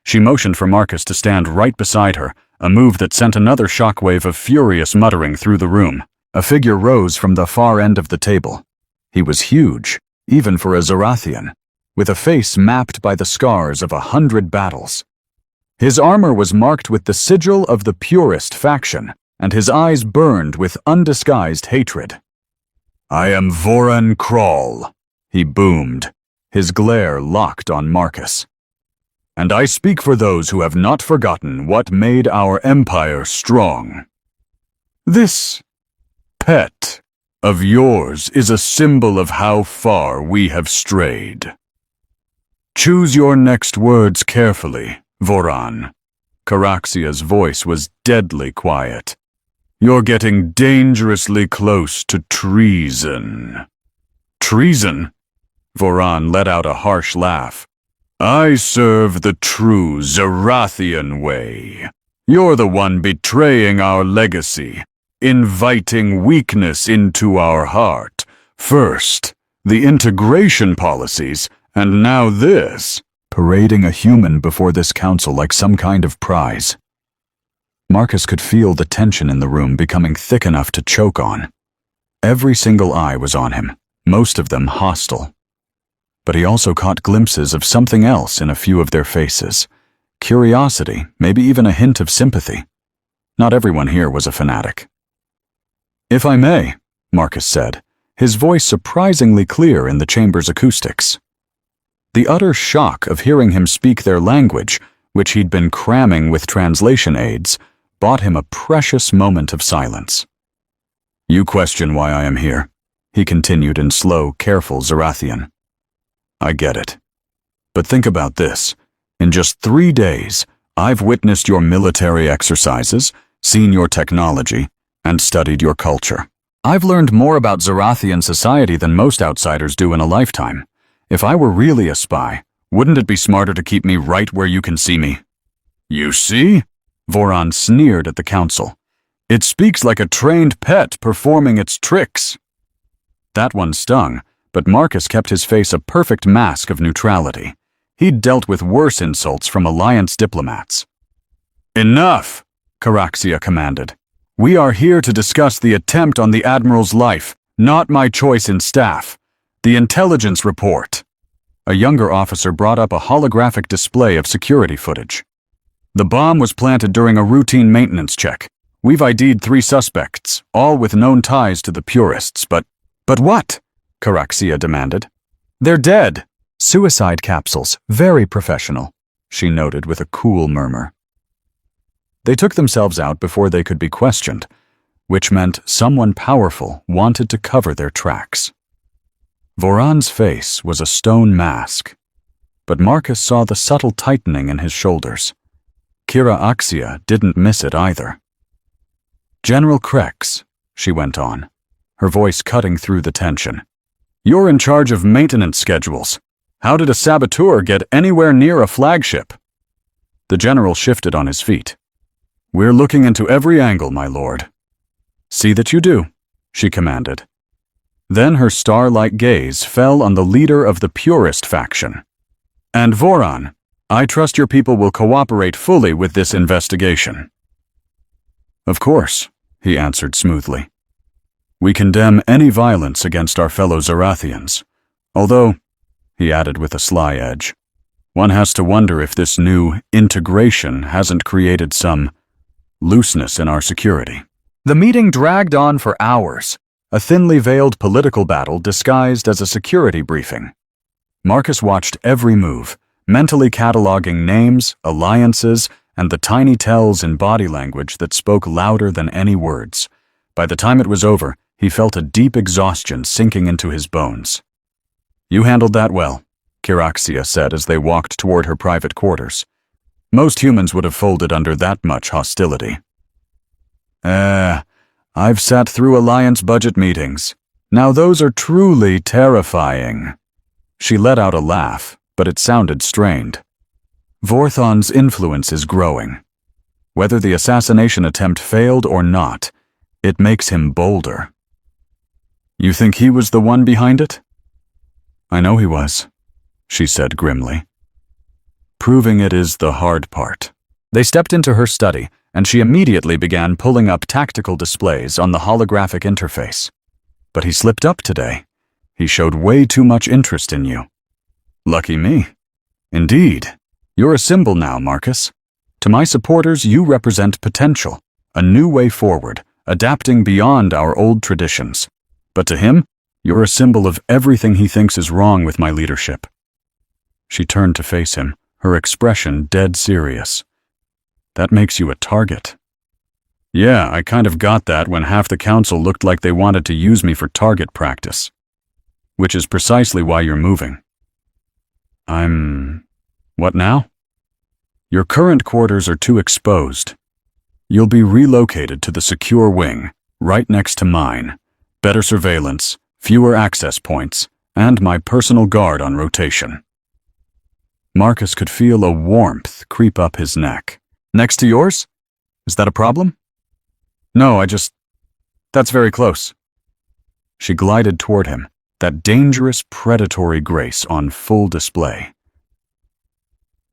Speaker 1: She motioned for Marcus to stand right beside her, a move that sent another shockwave of furious muttering through the room. A figure rose from the far end of the table. He was huge, even for a Zerathian, with a face mapped by the scars of 100 battles. His armor was marked with the sigil of the Purist faction, and his eyes burned with undisguised hatred. I am Voran Kral, he boomed, his glare locked on Marcus. And I speak for those who have not forgotten what made our empire strong. This pet of yours is a symbol of how far we have strayed. Choose your next words carefully, Voran. Caraxia's voice was deadly quiet. You're getting dangerously close to treason. Treason? Voran let out a harsh laugh. I serve the true Zerathian way. You're the one betraying our legacy, inviting weakness into our heart. First, the integration policies, and now this. Parading a human before this council like some kind of prize. Marcus could feel the tension in the room becoming thick enough to choke on. Every single eye was on him, most of them hostile. But he also caught glimpses of something else in a few of their faces. Curiosity, maybe even a hint of sympathy. Not everyone here was a fanatic. If I may, Marcus said, his voice surprisingly clear in the chamber's acoustics. The utter shock of hearing him speak their language, which he'd been cramming with translation aids, bought him a precious moment of silence. You question why I am here, he continued in slow, careful Zerathian. I get it. But think about this. In just 3 days, I've witnessed your military exercises, seen your technology, and studied your culture. I've learned more about Zarathian society than most outsiders do in a lifetime. If I were really a spy, wouldn't it be smarter to keep me right where you can see me? You see? Voron sneered at the council. It speaks like a trained pet performing its tricks. That one stung, but Marcus kept his face a perfect mask of neutrality. He'd dealt with worse insults from Alliance diplomats. Enough, Caraxia commanded. We are here to discuss the attempt on the Admiral's life, not my choice in staff. The intelligence report. A younger officer brought up a holographic display of security footage. The bomb was planted during a routine maintenance check. We've ID'd 3 suspects, all with known ties to the purists, but what? Caraxia demanded. They're dead. Suicide capsules, very professional, she noted with a cool murmur. They took themselves out before they could be questioned, which meant someone powerful wanted to cover their tracks. Voron's face was a stone mask, but Marcus saw the subtle tightening in his shoulders. Caraxia didn't miss it either. General Krex, she went on, her voice cutting through the tension. You're in charge of maintenance schedules. How did a saboteur get anywhere near a flagship? The general shifted on his feet. We're looking into every angle, my lord. See that you do, she commanded. Then her star-like gaze fell on the leader of the purist faction. And Voron, I trust your people will cooperate fully with this investigation. Of course, he answered smoothly. We condemn any violence against our fellow Zarathians. Although, he added with a sly edge, one has to wonder if this new integration hasn't created some looseness in our security. The meeting dragged on for hours, a thinly veiled political battle disguised as a security briefing. Marcus watched every move, mentally cataloging names, alliances, and the tiny tells in body language that spoke louder than any words. By the time it was over, he felt a deep exhaustion sinking into his bones. You handled that well, Caraxia said as they walked toward her private quarters. Most humans would have folded under that much hostility. I've sat through Alliance budget meetings. Now those are truly terrifying. She let out a laugh, but it sounded strained. Vorthon's influence is growing. Whether the assassination attempt failed or not, it makes him bolder. You think he was the one behind it? I know he was, she said grimly. Proving it is the hard part. They stepped into her study, and she immediately began pulling up tactical displays on the holographic interface. But he slipped up today. He showed way too much interest in you. Lucky me. Indeed. You're a symbol now, Marcus. To my supporters, you represent potential, a new way forward, adapting beyond our old traditions. But to him, you're a symbol of everything he thinks is wrong with my leadership. She turned to face him, her expression dead serious. That makes you a target. Yeah, I kind of got that when half the council looked like they wanted to use me for target practice. Which is precisely why you're moving. What now? Your current quarters are too exposed. You'll be relocated to the secure wing, right next to mine. Better surveillance, fewer access points, and my personal guard on rotation. Marcus could feel a warmth creep up his neck. Next to yours? Is that a problem? No, that's very close. She glided toward him, that dangerous predatory grace on full display.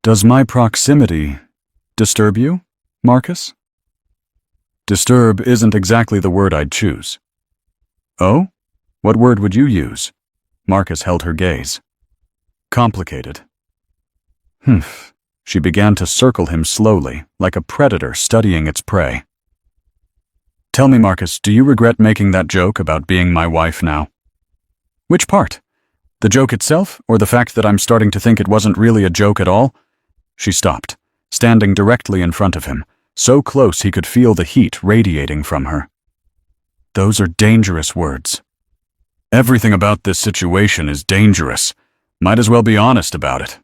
Speaker 1: Does my proximity disturb you, Marcus? Disturb isn't exactly the word I'd choose. Oh? What word would you use? Marcus held her gaze. Complicated. Humph. She began to circle him slowly, like a predator studying its prey. Tell me, Marcus, do you regret making that joke about being my wife now? Which part? The joke itself, or the fact that I'm starting to think it wasn't really a joke at all? She stopped, standing directly in front of him, so close he could feel the heat radiating from her. Those are dangerous words. Everything about this situation is dangerous. Might as well be honest about it.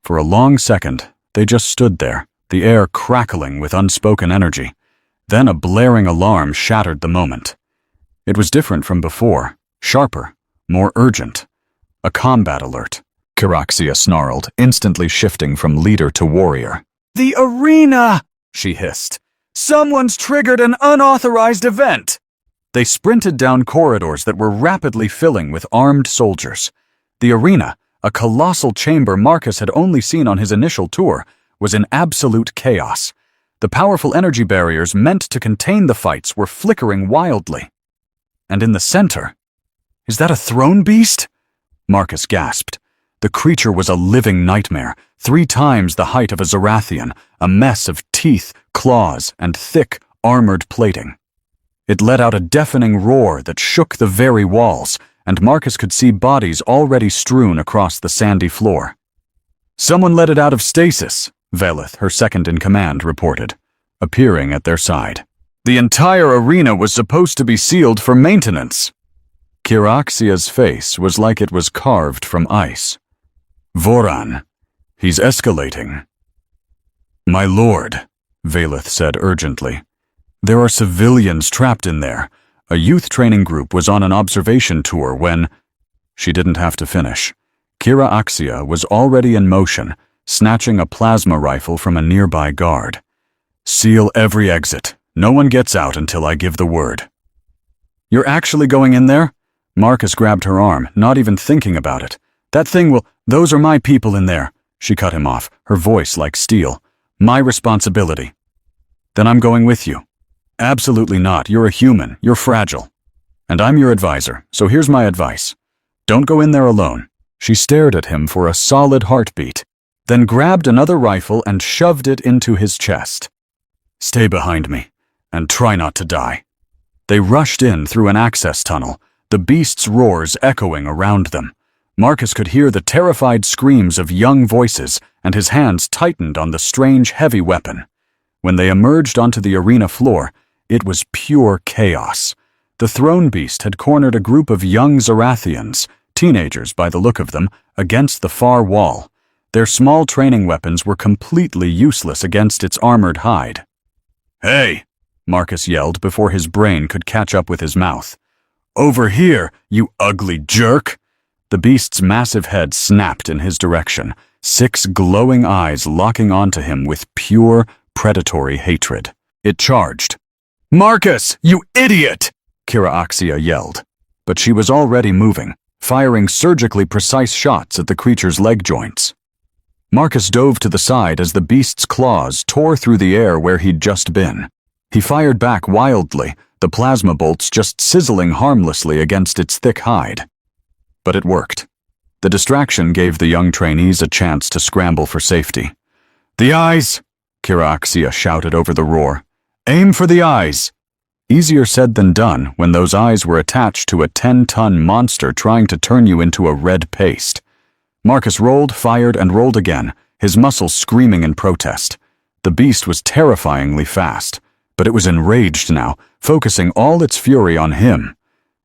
Speaker 1: For a long second, They just stood there, the air crackling with unspoken energy. Then a blaring alarm shattered the moment. It was different from before, sharper, more urgent. A combat alert. Kiraxia snarled, instantly shifting from leader to warrior. "The arena!" she hissed. "Someone's triggered an unauthorized event!" They sprinted down corridors that were rapidly filling with armed soldiers. The arena, a colossal chamber Marcus had only seen on his initial tour, was in absolute chaos. The powerful energy barriers meant to contain the fights were flickering wildly. And in the center, "Is that a throne beast?" Marcus gasped. The creature was a living nightmare, 3 times the height of a Zarathian, a mess of teeth, claws, and thick, armored plating. It let out a deafening roar that shook the very walls, and Marcus could see bodies already strewn across the sandy floor. "Someone let it out of stasis," Velith, her second-in-command, reported, appearing at their side. "The entire arena was supposed to be sealed for maintenance." Kiraxia's face was like it was carved from ice. "Voran, he's escalating." "My lord," Velith said urgently. "There are civilians trapped in there. A youth training group was on an observation tour when—" She didn't have to finish. Kiraxia was already in motion, snatching a plasma rifle from a nearby guard. "Seal every exit. No one gets out until I give the word." "You're actually going in there?" Marcus grabbed her arm, not even thinking about it. "That thing will— Those are my people in there." She cut him off, her voice like steel. "My responsibility." "Then I'm going with you." "Absolutely not. You're a human. You're fragile. And I'm your advisor, so here's my advice. Don't go in there alone." She stared at him for a solid heartbeat, then grabbed another rifle and shoved it into his chest. "Stay behind me, and try not to die." They rushed in through an access tunnel, the beast's roars echoing around them. Marcus could hear the terrified screams of young voices, and his hands tightened on the strange heavy weapon. When they emerged onto the arena floor, it was pure chaos. The throne beast had cornered a group of young Zarathians, teenagers by the look of them, against the far wall. Their small training weapons were completely useless against its armored hide. "Hey!" Marcus yelled before his brain could catch up with his mouth. "Over here, you ugly jerk!" The beast's massive head snapped in his direction, 6 glowing eyes locking onto him with pure, predatory hatred. It charged. "Marcus, you idiot!" Kiraxia yelled. But she was already moving, firing surgically precise shots at the creature's leg joints. Marcus dove to the side as the beast's claws tore through the air where he'd just been. He fired back wildly, the plasma bolts just sizzling harmlessly against its thick hide. But it worked. The distraction gave the young trainees a chance to scramble for safety. "The eyes!" Kiraxia shouted over the roar. "Aim for the eyes!" Easier said than done when those eyes were attached to a 10-ton monster trying to turn you into a red paste. Marcus rolled, fired, and rolled again, his muscles screaming in protest. The beast was terrifyingly fast, but it was enraged now, focusing all its fury on him.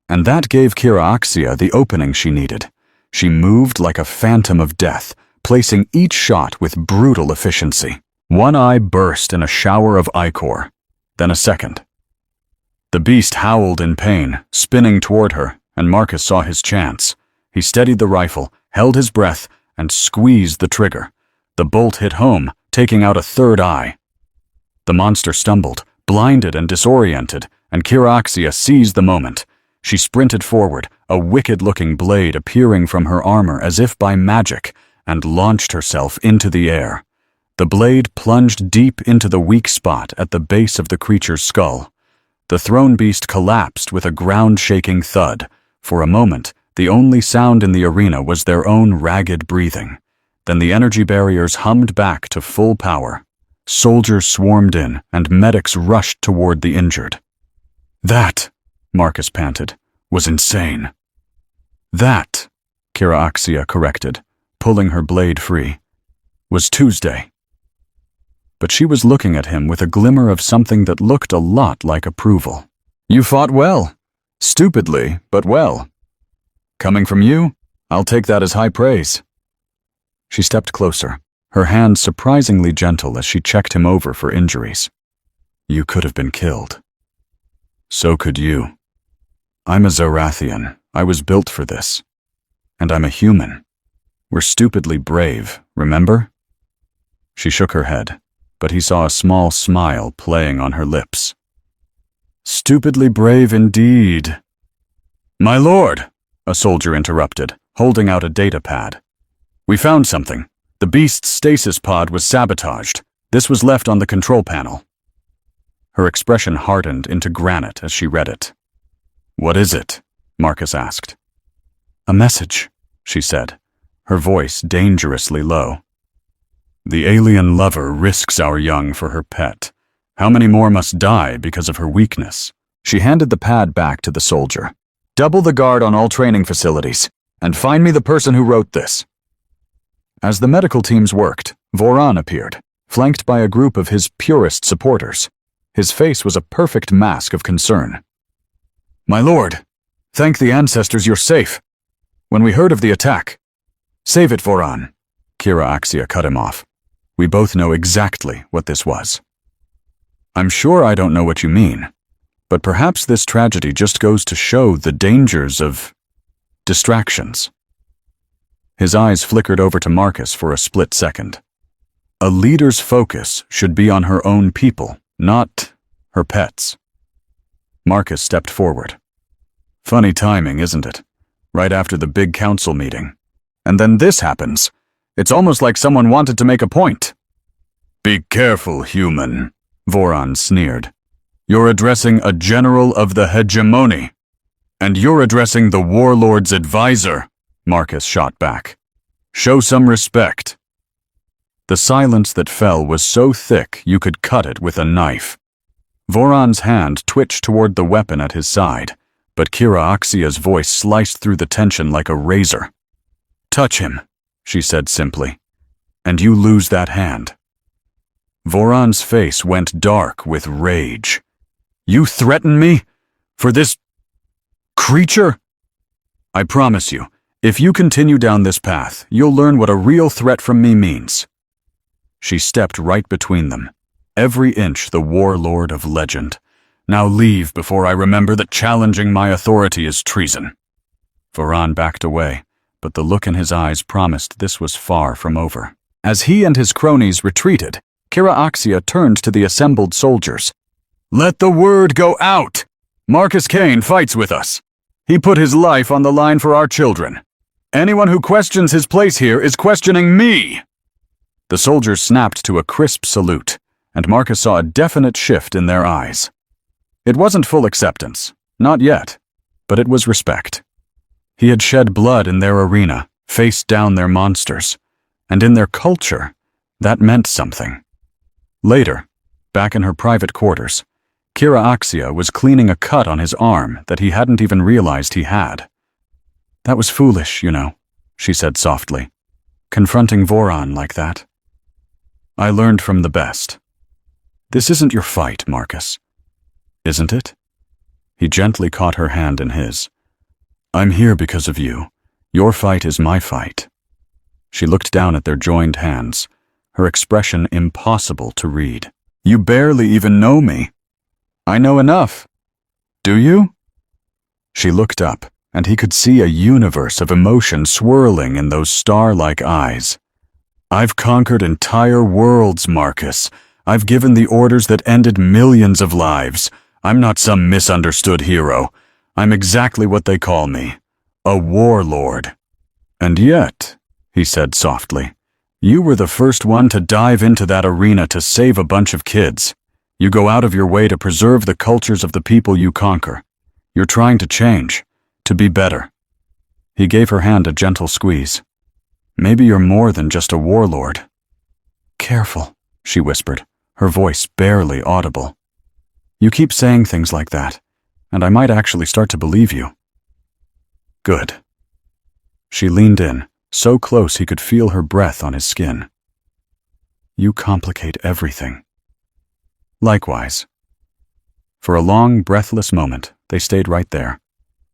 Speaker 1: And that gave Kiraxia the opening she needed. She moved like a phantom of death, placing each shot with brutal efficiency. One eye burst in a shower of ichor, then a second. The beast howled in pain, spinning toward her, and Marcus saw his chance. He steadied the rifle, held his breath, and squeezed the trigger. The bolt hit home, taking out a third eye. The monster stumbled, blinded and disoriented, and Kiraxia seized the moment. She sprinted forward, a wicked-looking blade appearing from her armor as if by magic, and launched herself into the air. The blade plunged deep into the weak spot at the base of the creature's skull. The throne beast collapsed with a ground-shaking thud. For a moment, the only sound in the arena was their own ragged breathing. Then the energy barriers hummed back to full power. Soldiers swarmed in, and medics rushed toward the injured. "That," Marcus panted, "was insane." "That," Kiraxia corrected, pulling her blade free, "was Tuesday." But she was looking at him with a glimmer of something that looked a lot like approval. "You fought well. Stupidly, but well. Coming from you, I'll take that as high praise." She stepped closer, her hand surprisingly gentle as she checked him over for injuries. You could have been killed. So could you. I'm a Zorathian. I was built for this. And I'm a human. We're stupidly brave, remember? She shook her head, but he saw a small smile playing on her lips. Stupidly brave indeed. My lord, a soldier interrupted, holding out a data pad. We found something. The beast's stasis pod was sabotaged. This was left on the control panel. Her expression hardened into granite as she read it. What is it? Marcus asked. A message, she said, her voice dangerously low. The alien lover risks our young for her pet. How many more must die because of her weakness? She handed the pad back to the soldier. Double the guard on all training facilities, and find me the person who wrote this. As the medical teams worked, Voran appeared, flanked by a group of his purest supporters. His face was a perfect mask of concern. My lord, thank the ancestors you're safe. When we heard of the attack... Save it, Voran. Kira cut him off. We both know exactly what this was. I'm sure I don't know what you mean, but perhaps this tragedy just goes to show the dangers of distractions. His eyes flickered over to Marcus for a split second. A leader's focus should be on her own people, not her pets. Marcus stepped forward. Funny timing, isn't it? Right after the big council meeting. And then this happens. It's almost like someone wanted to make a point. Be careful, human, Voran sneered. You're addressing a general of the hegemony. And you're addressing the Warlord's advisor, Marcus shot back. Show some respect. The silence that fell was so thick you could cut it with a knife. Voran's hand twitched toward the weapon at his side, but Kira voice sliced through the tension like a razor. Touch him, she said simply, and you lose that hand. Voran's face went dark with rage. You threaten me? For this creature? I promise you, if you continue down this path, you'll learn what a real threat from me means. She stepped right between them, every inch the warlord of legend. Now leave before I remember that challenging my authority is treason. Voran backed away, but the look in his eyes promised this was far from over. As he and his cronies retreated, Kira turned to the assembled soldiers. Let the word go out! Marcus Kane fights with us. He put his life on the line for our children. Anyone who questions his place here is questioning me! The soldiers snapped to a crisp salute, and Marcus saw a definite shift in their eyes. It wasn't full acceptance, not yet, but it was respect. He had shed blood in their arena, faced down their monsters, and in their culture, that meant something. Later, back in her private quarters, Kira was cleaning a cut on his arm that he hadn't even realized he had. That was foolish, you know, she said softly, confronting Voran like that. I learned from the best. This isn't your fight, Marcus. Isn't it? He gently caught her hand in his. I'm here because of you. Your fight is my fight. She looked down at their joined hands, her expression impossible to read. You barely even know me. I know enough. Do you? She looked up, and he could see a universe of emotion swirling in those star-like eyes. I've conquered entire worlds, Marcus. I've given the orders that ended millions of lives. I'm not some misunderstood hero. I'm exactly what they call me, a warlord. And yet, he said softly, you were the first one to dive into that arena to save a bunch of kids. You go out of your way to preserve the cultures of the people you conquer. You're trying to change, to be better. He gave her hand a gentle squeeze. Maybe you're more than just a warlord. Careful, she whispered, her voice barely audible. You keep saying things like that, and I might actually start to believe you. Good. She leaned in, so close he could feel her breath on his skin. You complicate everything. Likewise. For a long, breathless moment, they stayed right there,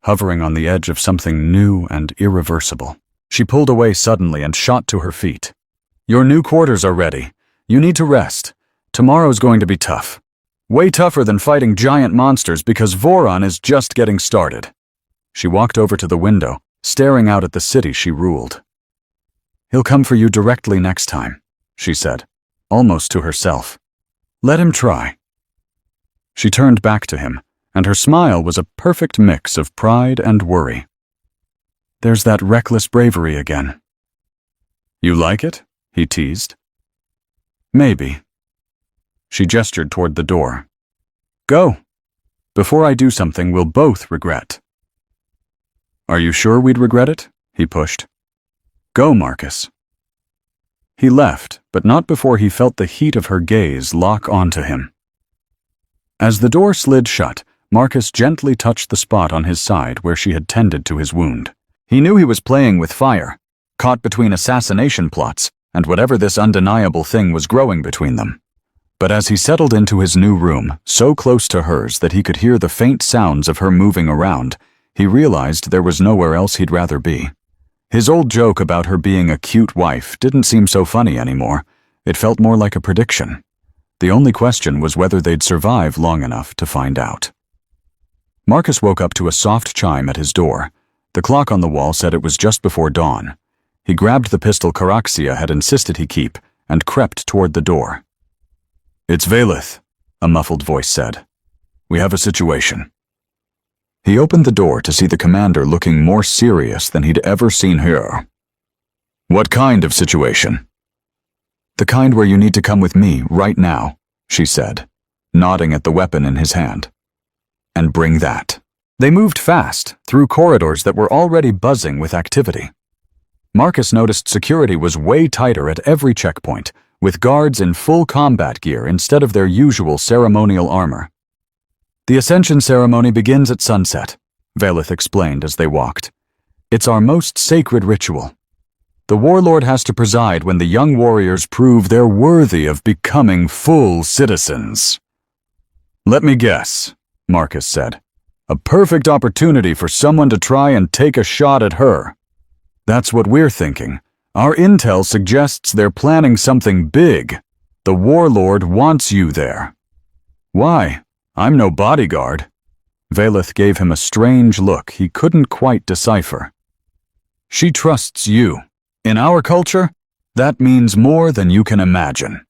Speaker 1: hovering on the edge of something new and irreversible. She pulled away suddenly and shot to her feet. Your new quarters are ready. You need to rest. Tomorrow's going to be tough. Way tougher than fighting giant monsters because Voron is just getting started." She walked over to the window, staring out at the city she ruled. "He'll come for you directly next time," she said, almost to herself. "Let him try." She turned back to him, and her smile was a perfect mix of pride and worry. "There's that reckless bravery again." "You like it?" he teased. "Maybe." She gestured toward the door. "Go. Before I do something we'll both regret." "Are you sure we'd regret it?" he pushed. "Go, Marcus." He left, but not before he felt the heat of her gaze lock onto him. As the door slid shut, Marcus gently touched the spot on his side where she had tended to his wound. He knew he was playing with fire, caught between assassination plots and whatever this undeniable thing was growing between them. But as he settled into his new room, so close to hers that he could hear the faint sounds of her moving around, he realized there was nowhere else he'd rather be. His old joke about her being a cute wife didn't seem so funny anymore. It felt more like a prediction. The only question was whether they'd survive long enough to find out. Marcus woke up to a soft chime at his door. The clock on the wall said it was just before dawn. He grabbed the pistol Caraxia had insisted he keep and crept toward the door. "It's Velith," a muffled voice said. "We have a situation." He opened the door to see the commander looking more serious than he'd ever seen her. "What kind of situation?" "The kind where you need to come with me right now," she said, nodding at the weapon in his hand. "And bring that." They moved fast, through corridors that were already buzzing with activity. Marcus noticed security was way tighter at every checkpoint, with guards in full combat gear instead of their usual ceremonial armor. "The Ascension ceremony begins at sunset," Velith explained as they walked. "It's our most sacred ritual. The Warlord has to preside when the young warriors prove they're worthy of becoming full citizens." "Let me guess," Marcus said. "A perfect opportunity for someone to try and take a shot at her." "That's what we're thinking. Our intel suggests they're planning something big. The Warlord wants you there." "Why? I'm no bodyguard." Velith gave him a strange look he couldn't quite decipher. "She trusts you. In our culture, that means more than you can imagine."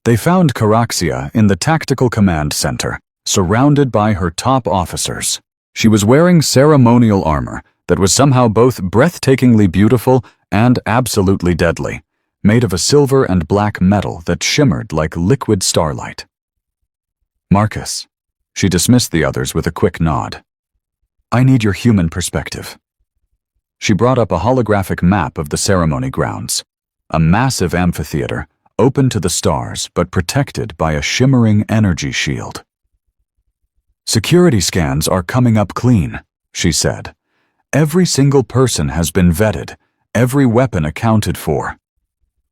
Speaker 1: They found Caraxia in the Tactical Command Center, surrounded by her top officers. She was wearing ceremonial armor that was somehow both breathtakingly beautiful and absolutely deadly, made of a silver and black metal that shimmered like liquid starlight. "Marcus," she dismissed the others with a quick nod. "I need your human perspective." She brought up a holographic map of the ceremony grounds, a massive amphitheater, open to the stars but protected by a shimmering energy shield. "Security scans are coming up clean," she said. "Every single person has been vetted, every weapon accounted for.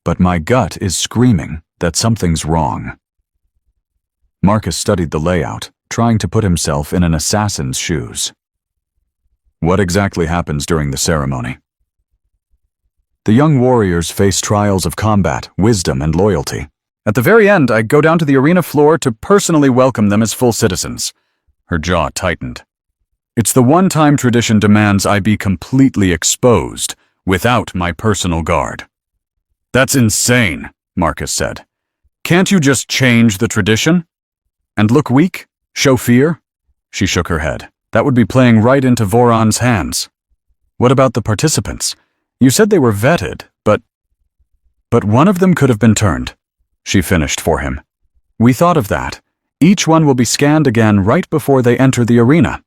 Speaker 1: But my gut is screaming that something's wrong." Marcus studied the layout, trying to put himself in an assassin's shoes. "What exactly happens during the ceremony?" "The young warriors face trials of combat, wisdom, and loyalty. At the very end, I go down to the arena floor to personally welcome them as full citizens." Her jaw tightened. "It's the one time tradition demands I be completely exposed, without my personal guard." "That's insane," Marcus said. "Can't you just change the tradition? And look weak? Show fear?" She shook her head. "That would be playing right into Voron's hands." "What about the participants? You said they were vetted, but one of them could have been turned," she finished for him. "We thought of that. Each one will be scanned again right before they enter the arena."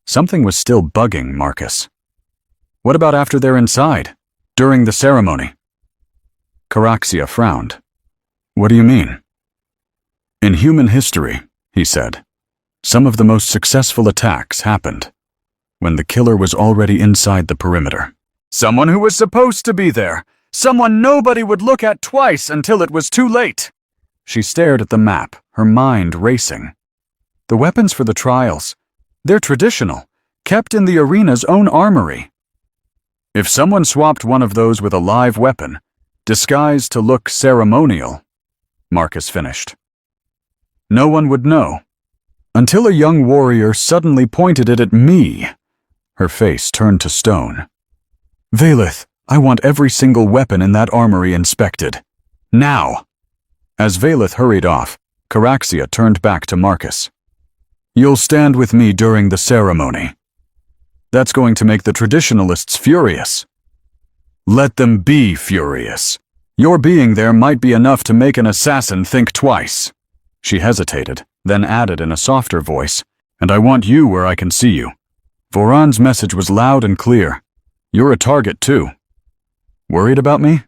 Speaker 1: Something was still bugging Marcus. "What about after they're inside? During the ceremony?" Caraxia frowned. "What do you mean?" "In human history," he said, "some of the most successful attacks happened when the killer was already inside the perimeter. Someone who was supposed to be there. Someone nobody would look at twice until it was too late." She stared at the map, her mind racing. "The weapons for the trials, they're traditional, kept in the arena's own armory. If someone swapped one of those with a live weapon, Disguised to look ceremonial, Marcus finished. No one would know. Until a young warrior suddenly pointed it at me. Her face turned to stone. Valeth, I want every single weapon in that armory inspected. Now! As Valeth hurried off, Caraxia turned back to Marcus. You'll stand with me during the ceremony. That's going to make the traditionalists furious. Let them be furious. Your being there might be enough to make an assassin think twice. She hesitated, then added in a softer voice, and I want you where I can see you. Voran's message was loud and clear. You're a target too. Worried about me?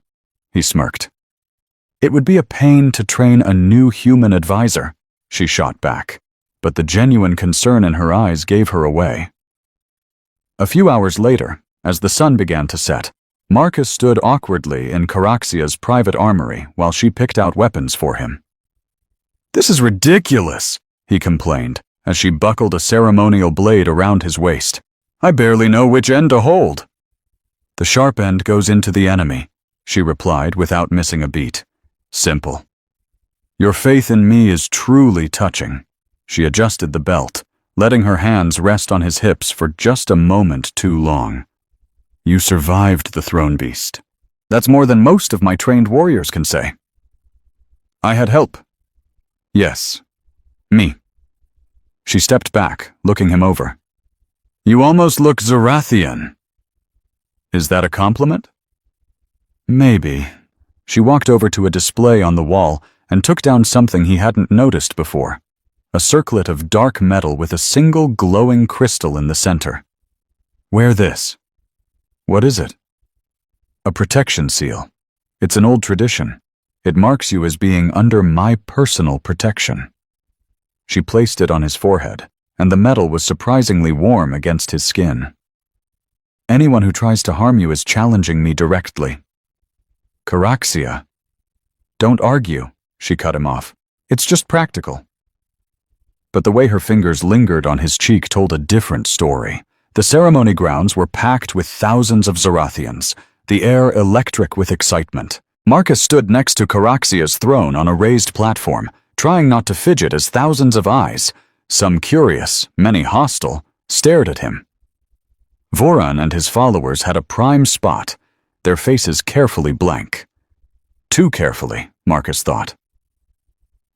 Speaker 1: He smirked. It would be a pain to train a new human advisor, she shot back, but the genuine concern in her eyes gave her away. A few hours later, as the sun began to set, Marcus stood awkwardly in Caraxia's private armory while she picked out weapons for him. This is ridiculous, he complained, as she buckled a ceremonial blade around his waist. I barely know which end to hold. The sharp end goes into the enemy, she replied without missing a beat. Simple. Your faith in me is truly touching. She adjusted the belt, letting her hands rest on his hips for just a moment too long. You survived the throne beast. That's more than most of my trained warriors can say. I had help. Yes. Me. She stepped back, looking him over. You almost look Zorathian. Is that a compliment? Maybe. She walked over to a display on the wall and took down something he hadn't noticed before. A circlet of dark metal with a single glowing crystal in the center. Wear this. What is it? A protection seal. It's an old tradition. It marks you as being under my personal protection. She placed it on his forehead, and the metal was surprisingly warm against his skin. Anyone who tries to harm you is challenging me directly. Caraxia. Don't argue, she cut him off. It's just practical. But the way her fingers lingered on his cheek told a different story. The ceremony grounds were packed with thousands of Zorathians, the air electric with excitement. Marcus stood next to Caraxia's throne on a raised platform, trying not to fidget as thousands of eyes, some curious, many hostile, stared at him. Voran and his followers had a prime spot, their faces carefully blank. Too carefully, Marcus thought.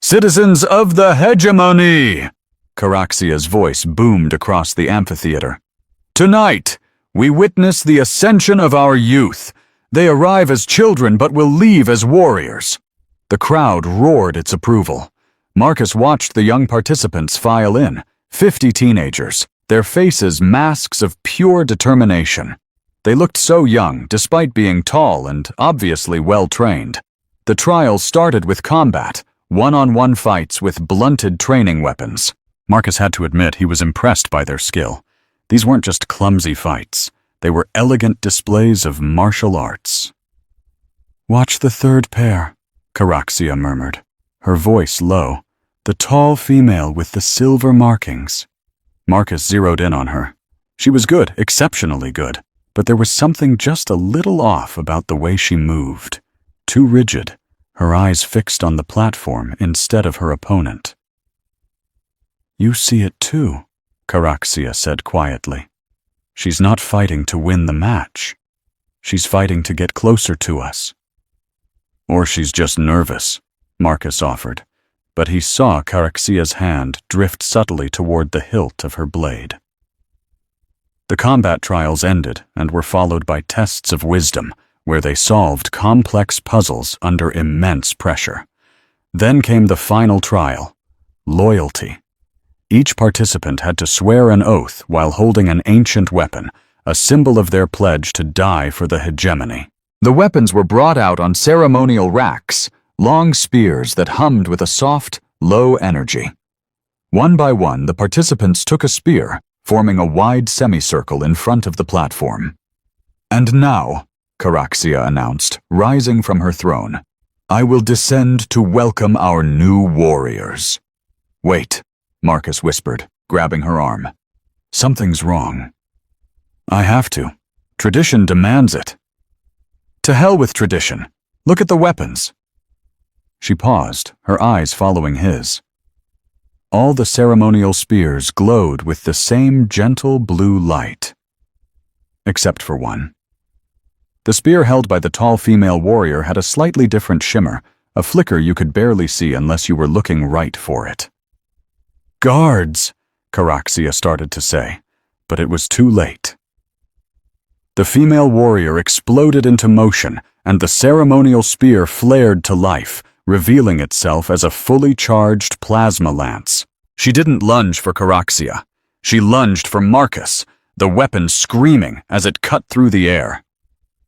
Speaker 1: Citizens of the hegemony! Caraxia's voice boomed across the amphitheater. Tonight, we witness the ascension of our youth. They arrive as children but will leave as warriors. The crowd roared its approval. Marcus watched the young participants file in, 50 teenagers, their faces masks of pure determination. They looked so young, despite being tall and obviously well-trained. The trial started with combat, one-on-one fights with blunted training weapons. Marcus had to admit he was impressed by their skill. These weren't just clumsy fights. They were elegant displays of martial arts. Watch the third pair, Caraxia murmured, her voice low. The tall female with the silver markings. Marcus zeroed in on her. She was good, exceptionally good. But there was something just a little off about the way she moved. Too rigid, her eyes fixed on the platform instead of her opponent. You see it too, Caraxia said quietly. She's not fighting to win the match. She's fighting to get closer to us. Or she's just nervous, Marcus offered, but he saw Caraxia's hand drift subtly toward the hilt of her blade. The combat trials ended and were followed by tests of wisdom, where they solved complex puzzles under immense pressure. Then came the final trial, loyalty. Each participant had to swear an oath while holding an ancient weapon, a symbol of their pledge to die for the hegemony. The weapons were brought out on ceremonial racks, long spears that hummed with a soft, low energy. One by one, the participants took a spear, forming a wide semicircle in front of the platform. And now, Caraxia announced, rising from her throne, I will descend to welcome our new warriors. Wait, Marcus whispered, grabbing her arm. Something's wrong. I have to. Tradition demands it. To hell with tradition. Look at the weapons." She paused, her eyes following his. All the ceremonial spears glowed with the same gentle blue light. Except for one. The spear held by the tall female warrior had a slightly different shimmer, a flicker you could barely see unless you were looking right for it. "Guards," Caraxia started to say, but it was too late. The female warrior exploded into motion, and the ceremonial spear flared to life, revealing itself as a fully charged plasma lance. She didn't lunge for Caraxia. She lunged for Marcus, the weapon screaming as it cut through the air.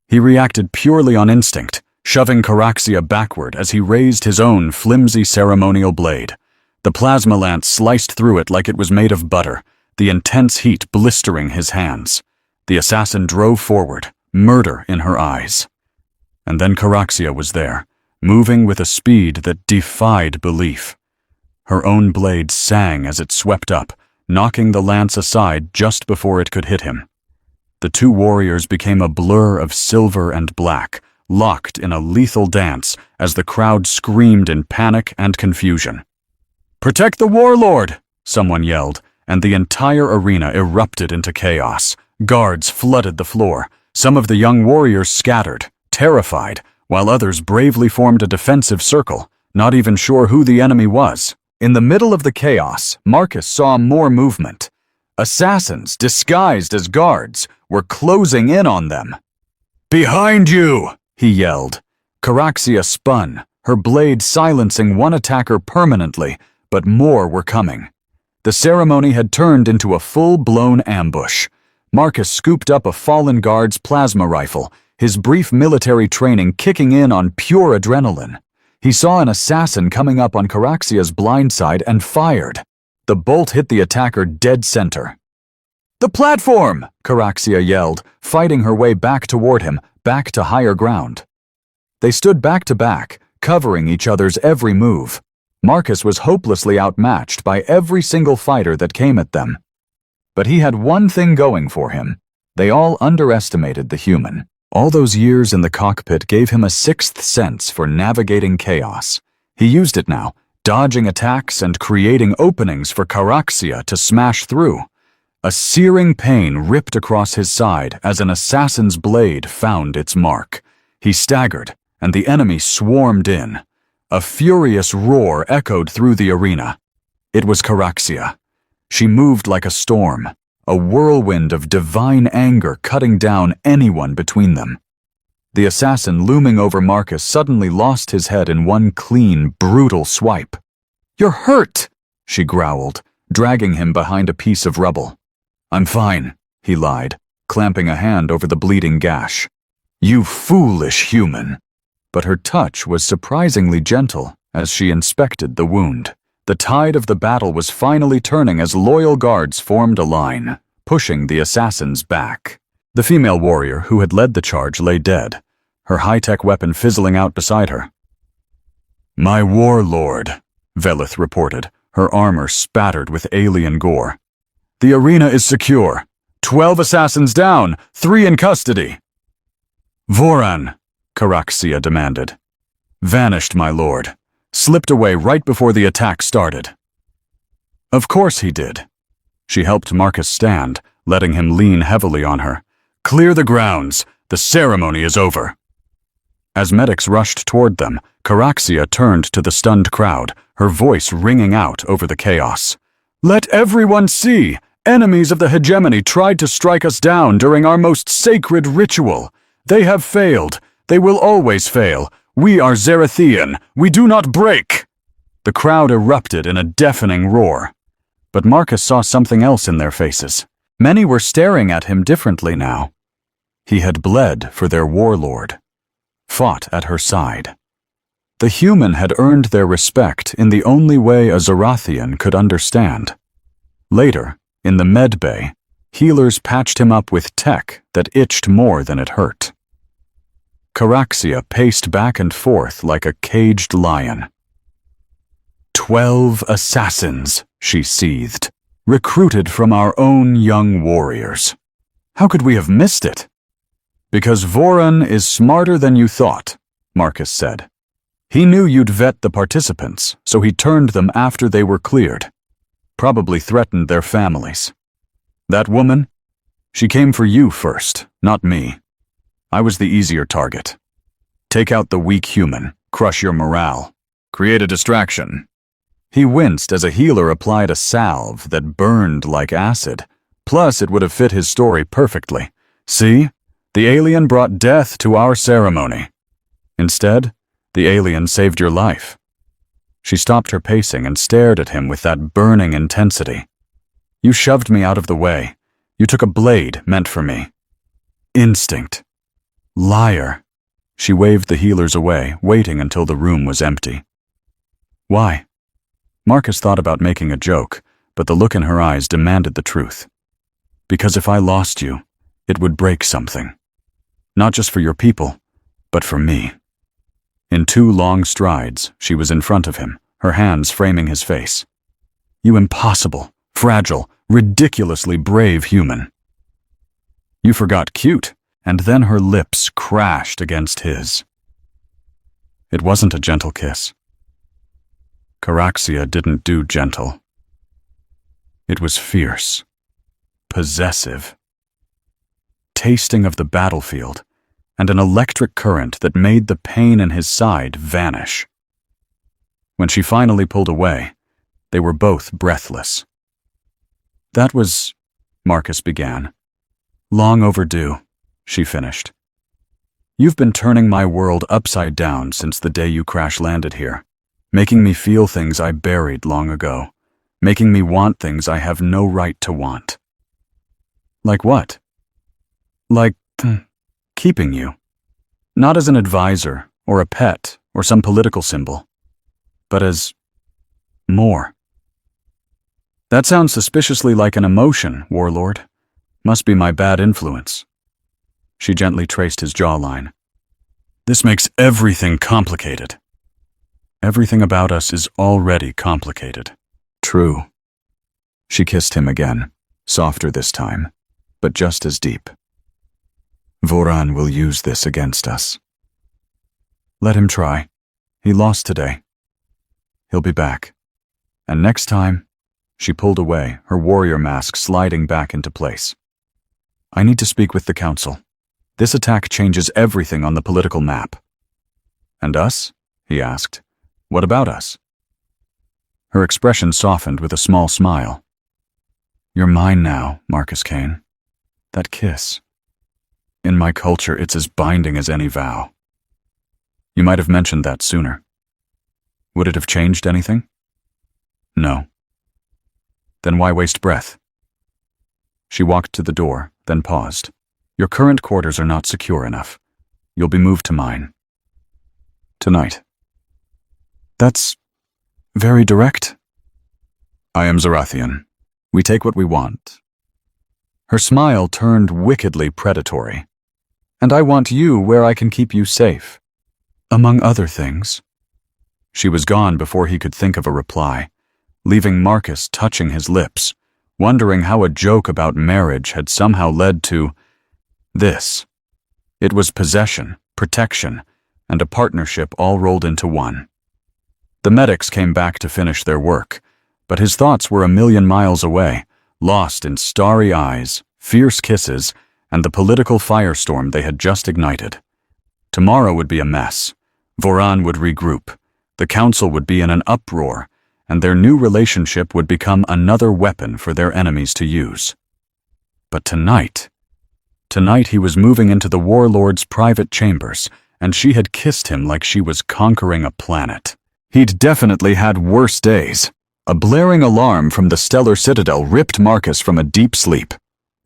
Speaker 1: He reacted purely on instinct, shoving Caraxia backward as he raised his own flimsy ceremonial blade. The plasma lance sliced through it like it was made of butter, the intense heat blistering his hands. The assassin drove forward, murder in her eyes. And then Caraxia was there, moving with a speed that defied belief. Her own blade sang as it swept up, knocking the lance aside just before it could hit him. The two warriors became a blur of silver and black, locked in a lethal dance as the crowd screamed in panic and confusion. "Protect the Warlord!" someone yelled, and the entire arena erupted into chaos. Guards flooded the floor. Some of the young warriors scattered, terrified, while others bravely formed a defensive circle, not even sure who the enemy was. In the middle of the chaos, Marcus saw more movement. Assassins, disguised as guards, were closing in on them. "Behind you!" he yelled. Caraxia spun, her blade silencing one attacker permanently, but more were coming. The ceremony had turned into a full-blown ambush. Marcus scooped up a fallen guard's plasma rifle, his brief military training kicking in on pure adrenaline. He saw an assassin coming up on Caraxia's blind side and fired. The bolt hit the attacker dead center. "The platform!" Caraxia yelled, fighting her way back toward him, back to higher ground. They stood back to back, covering each other's every move. Marcus was hopelessly outmatched by every single fighter that came at them. But he had one thing going for him. They all underestimated the human. All those years in the cockpit gave him a sixth sense for navigating chaos. He used it now, dodging attacks and creating openings for Caraxia to smash through. A searing pain ripped across his side as an assassin's blade found its mark. He staggered, and the enemy swarmed in. A furious roar echoed through the arena. It was Caraxia. She moved like a storm, a whirlwind of divine anger cutting down anyone between them. The assassin looming over Marcus suddenly lost his head in one clean, brutal swipe. "You're hurt," she growled, dragging him behind a piece of rubble. "I'm fine," he lied, clamping a hand over the bleeding gash. "You foolish human." But her touch was surprisingly gentle as she inspected the wound. The tide of the battle was finally turning as loyal guards formed a line, pushing the assassins back. The female warrior who had led the charge lay dead, her high-tech weapon fizzling out beside her. "My Warlord," Velith reported, her armor spattered with alien gore. "The arena is secure. 12 assassins down, 3 in custody." "Voran," Caraxia demanded. "Vanished, my lord. Slipped away right before the attack started." Of course he did. She helped Marcus stand, letting him lean heavily on her. "Clear the grounds. The ceremony is over." As medics rushed toward them, Caraxia turned to the stunned crowd, her voice ringing out over the chaos. "Let everyone see! Enemies of the hegemony tried to strike us down during our most sacred ritual. They have failed. They will always fail. We are Zarathian. We do not break." The crowd erupted in a deafening roar. But Marcus saw something else in their faces. Many were staring at him differently now. He had bled for their warlord, fought at her side. The human had earned their respect in the only way a Zarathian could understand. Later, in the med bay, healers patched him up with tech that itched more than it hurt. Caraxia paced back and forth like a caged lion. 12 assassins, she seethed, recruited from our own young warriors. How could we have missed it? Because Voran is smarter than you thought, Marcus said. He knew you'd vet the participants, so he turned them after they were cleared. Probably threatened their families. That woman? She came for you first, not me. I was the easier target. Take out the weak human, crush your morale, create a distraction. He winced as a healer applied a salve that burned like acid. Plus, it would have fit his story perfectly. See? The alien brought death to our ceremony. Instead, the alien saved your life. She stopped her pacing and stared at him with that burning intensity. You shoved me out of the way. You took a blade meant for me. Instinct. Liar. She waved the healers away, waiting until the room was empty. Why? Marcus thought about making a joke, but the look in her eyes demanded the truth. Because if I lost you, it would break something. Not just for your people, but for me. In 2 long strides, she was in front of him, her hands framing his face. You impossible, fragile, ridiculously brave human. You forgot cute, and then her lips crashed against his. It wasn't a gentle kiss. Caraxia didn't do gentle. It was fierce, possessive, tasting of the battlefield, and an electric current that made the pain in his side vanish. When she finally pulled away, they were both breathless. That was, Marcus began. Long overdue, she finished. You've been turning my world upside down since the day you crash-landed here, making me feel things I buried long ago, making me want things I have no right to want. Like what? Like keeping you. Not as an advisor, or a pet, or some political symbol, but as more. That sounds suspiciously like an emotion, Warlord. Must be my bad influence. She gently traced his jawline. This makes everything complicated. Everything about us is already complicated. True. She kissed him again, softer this time, but just as deep. Voran will use this against us. Let him try. He lost today. He'll be back. And next time, she pulled away, her warrior mask sliding back into place. I need to speak with the council. This attack changes everything on the political map. And us? He asked. What about us? Her expression softened with a small smile. You're mine now, Marcus Kane. That kiss. In my culture, it's as binding as any vow. You might have mentioned that sooner. Would it have changed anything? No. Then why waste breath? She walked to the door, then paused. Your current quarters are not secure enough. You'll be moved to mine. Tonight. That's very direct. I am Zarathian. We take what we want. Her smile turned wickedly predatory. And I want you where I can keep you safe. Among other things. She was gone before he could think of a reply, leaving Marcus touching his lips, wondering how a joke about marriage had somehow led to this. It was possession, protection, and a partnership all rolled into one. The medics came back to finish their work, but his thoughts were 1,000,000 miles away, lost in starry eyes, fierce kisses, and the political firestorm they had just ignited. Tomorrow would be a mess. Voran would regroup. The council would be in an uproar, and their new relationship would become another weapon for their enemies to use. But tonight he was moving into the Warlord's private chambers, and she had kissed him like she was conquering a planet. He'd definitely had worse days. A blaring alarm from the Stellar Citadel ripped Marcus from a deep sleep.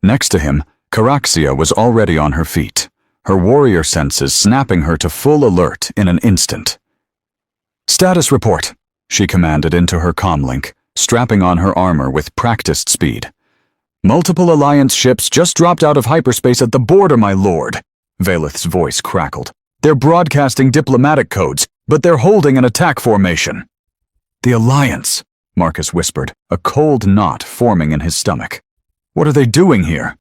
Speaker 1: Next to him, Caraxia was already on her feet, her warrior senses snapping her to full alert in an instant. Status report, she commanded into her comlink, strapping on her armor with practiced speed. Multiple Alliance ships just dropped out of hyperspace at the border, my lord, Valeth's voice crackled. They're broadcasting diplomatic codes, but they're holding an attack formation. The Alliance, Marcus whispered, a cold knot forming in his stomach. What are they doing here?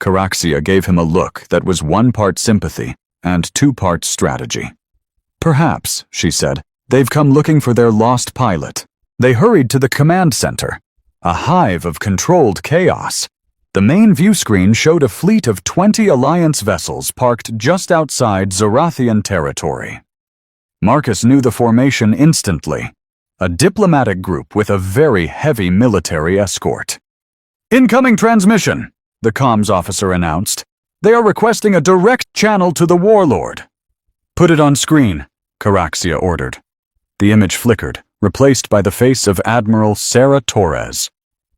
Speaker 1: Caraxia gave him a look that was 1 part sympathy and 2 parts strategy. Perhaps, she said, they've come looking for their lost pilot. They hurried to the command center. A hive of controlled chaos. The main view screen showed a fleet of 20 Alliance vessels parked just outside Zorathian territory. Marcus knew the formation instantly. A diplomatic group with a very heavy military escort. "Incoming transmission," the comms officer announced. "They are requesting a direct channel to the Warlord." "Put it on screen," Caraxia ordered. The image flickered, replaced by the face of Admiral Sarah Torres.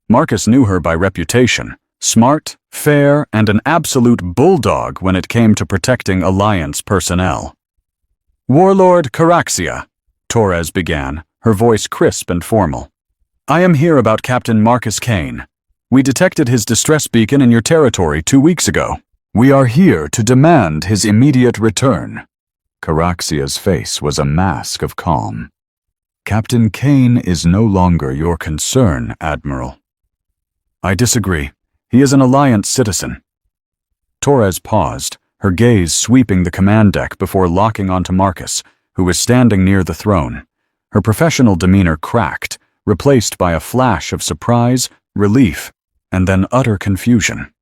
Speaker 1: Marcus knew her by reputation. Smart, fair, and an absolute bulldog when it came to protecting Alliance personnel. "Warlord Caraxia," Torres began, her voice crisp and formal. "I am here about Captain Marcus Kane. We detected his distress beacon in your territory 2 weeks ago. We are here to demand his immediate return." Caraxia's face was a mask of calm. "Captain Kane is no longer your concern, Admiral." "I disagree. He is an Alliance citizen." Torres paused, her gaze sweeping the command deck before locking onto Marcus, who was standing near the throne. Her professional demeanor cracked, replaced by a flash of surprise, relief, and then utter confusion.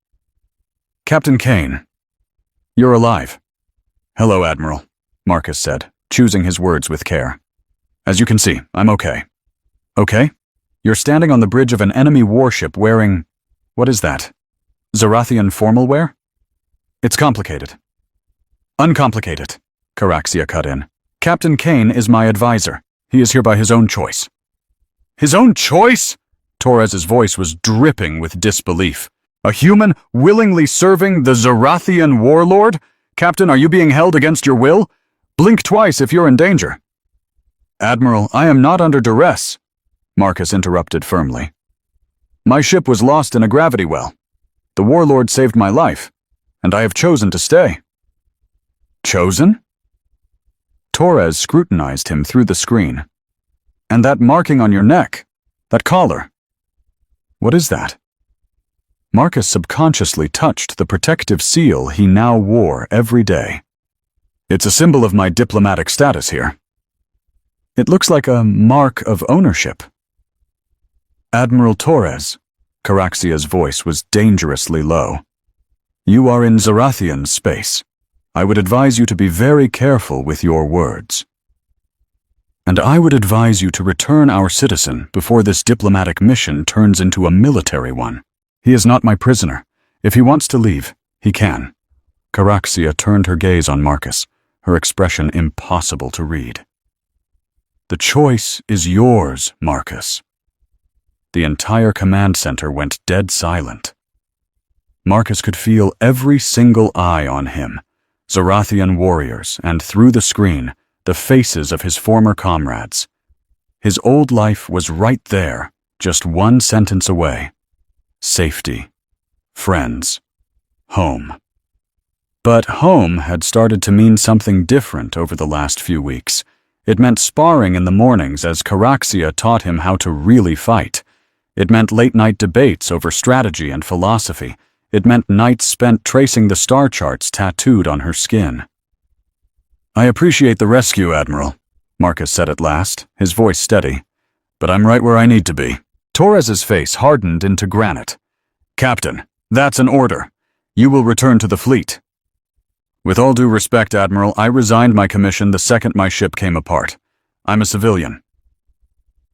Speaker 1: "Captain Kane, you're alive." "Hello, Admiral," Marcus said, choosing his words with care. "As you can see, I'm okay." "Okay? You're standing on the bridge of an enemy warship wearing... what is that? Zorathian formal wear?" "It's complicated." "Uncomplicated," Caraxia cut in. "Captain Kane is my advisor. He is here by his own choice." "His own choice?" Torres's voice was dripping with disbelief. "A human willingly serving the Zorathian warlord? Captain, are you being held against your will? Blink twice if you're in danger." "Admiral, I am not under duress," Marcus interrupted firmly. "My ship was lost in a gravity well. The warlord saved my life, and I have chosen to stay." "Chosen?" Torres scrutinized him through the screen. "And that marking on your neck, that collar. What is that?" Marcus subconsciously touched the protective seal he now wore every day. "It's a symbol of my diplomatic status here." "It looks like a mark of ownership." "Admiral Torres," Caraxia's voice was dangerously low. "You are in Zorathian space. I would advise you to be very careful with your words. And I would advise you to return our citizen before this diplomatic mission turns into a military one. He is not my prisoner. If he wants to leave, he can." Caraxia turned her gaze on Marcus, her expression impossible to read. "The choice is yours, Marcus." The entire command center went dead silent. Marcus could feel every single eye on him, Zorathian warriors, and through the screen, the faces of his former comrades. His old life was right there, just one sentence away. Safety. Friends. Home. But home had started to mean something different over the last few weeks. It meant sparring in the mornings as Caraxia taught him how to really fight. It meant late-night debates over strategy and philosophy. It meant nights spent tracing the star charts tattooed on her skin. "I appreciate the rescue, Admiral," Marcus said at last, his voice steady. "But I'm right where I need to be." Torres's face hardened into granite. "Captain, that's an order. You will return to the fleet." "With all due respect, Admiral, I resigned my commission the second my ship came apart. I'm a civilian."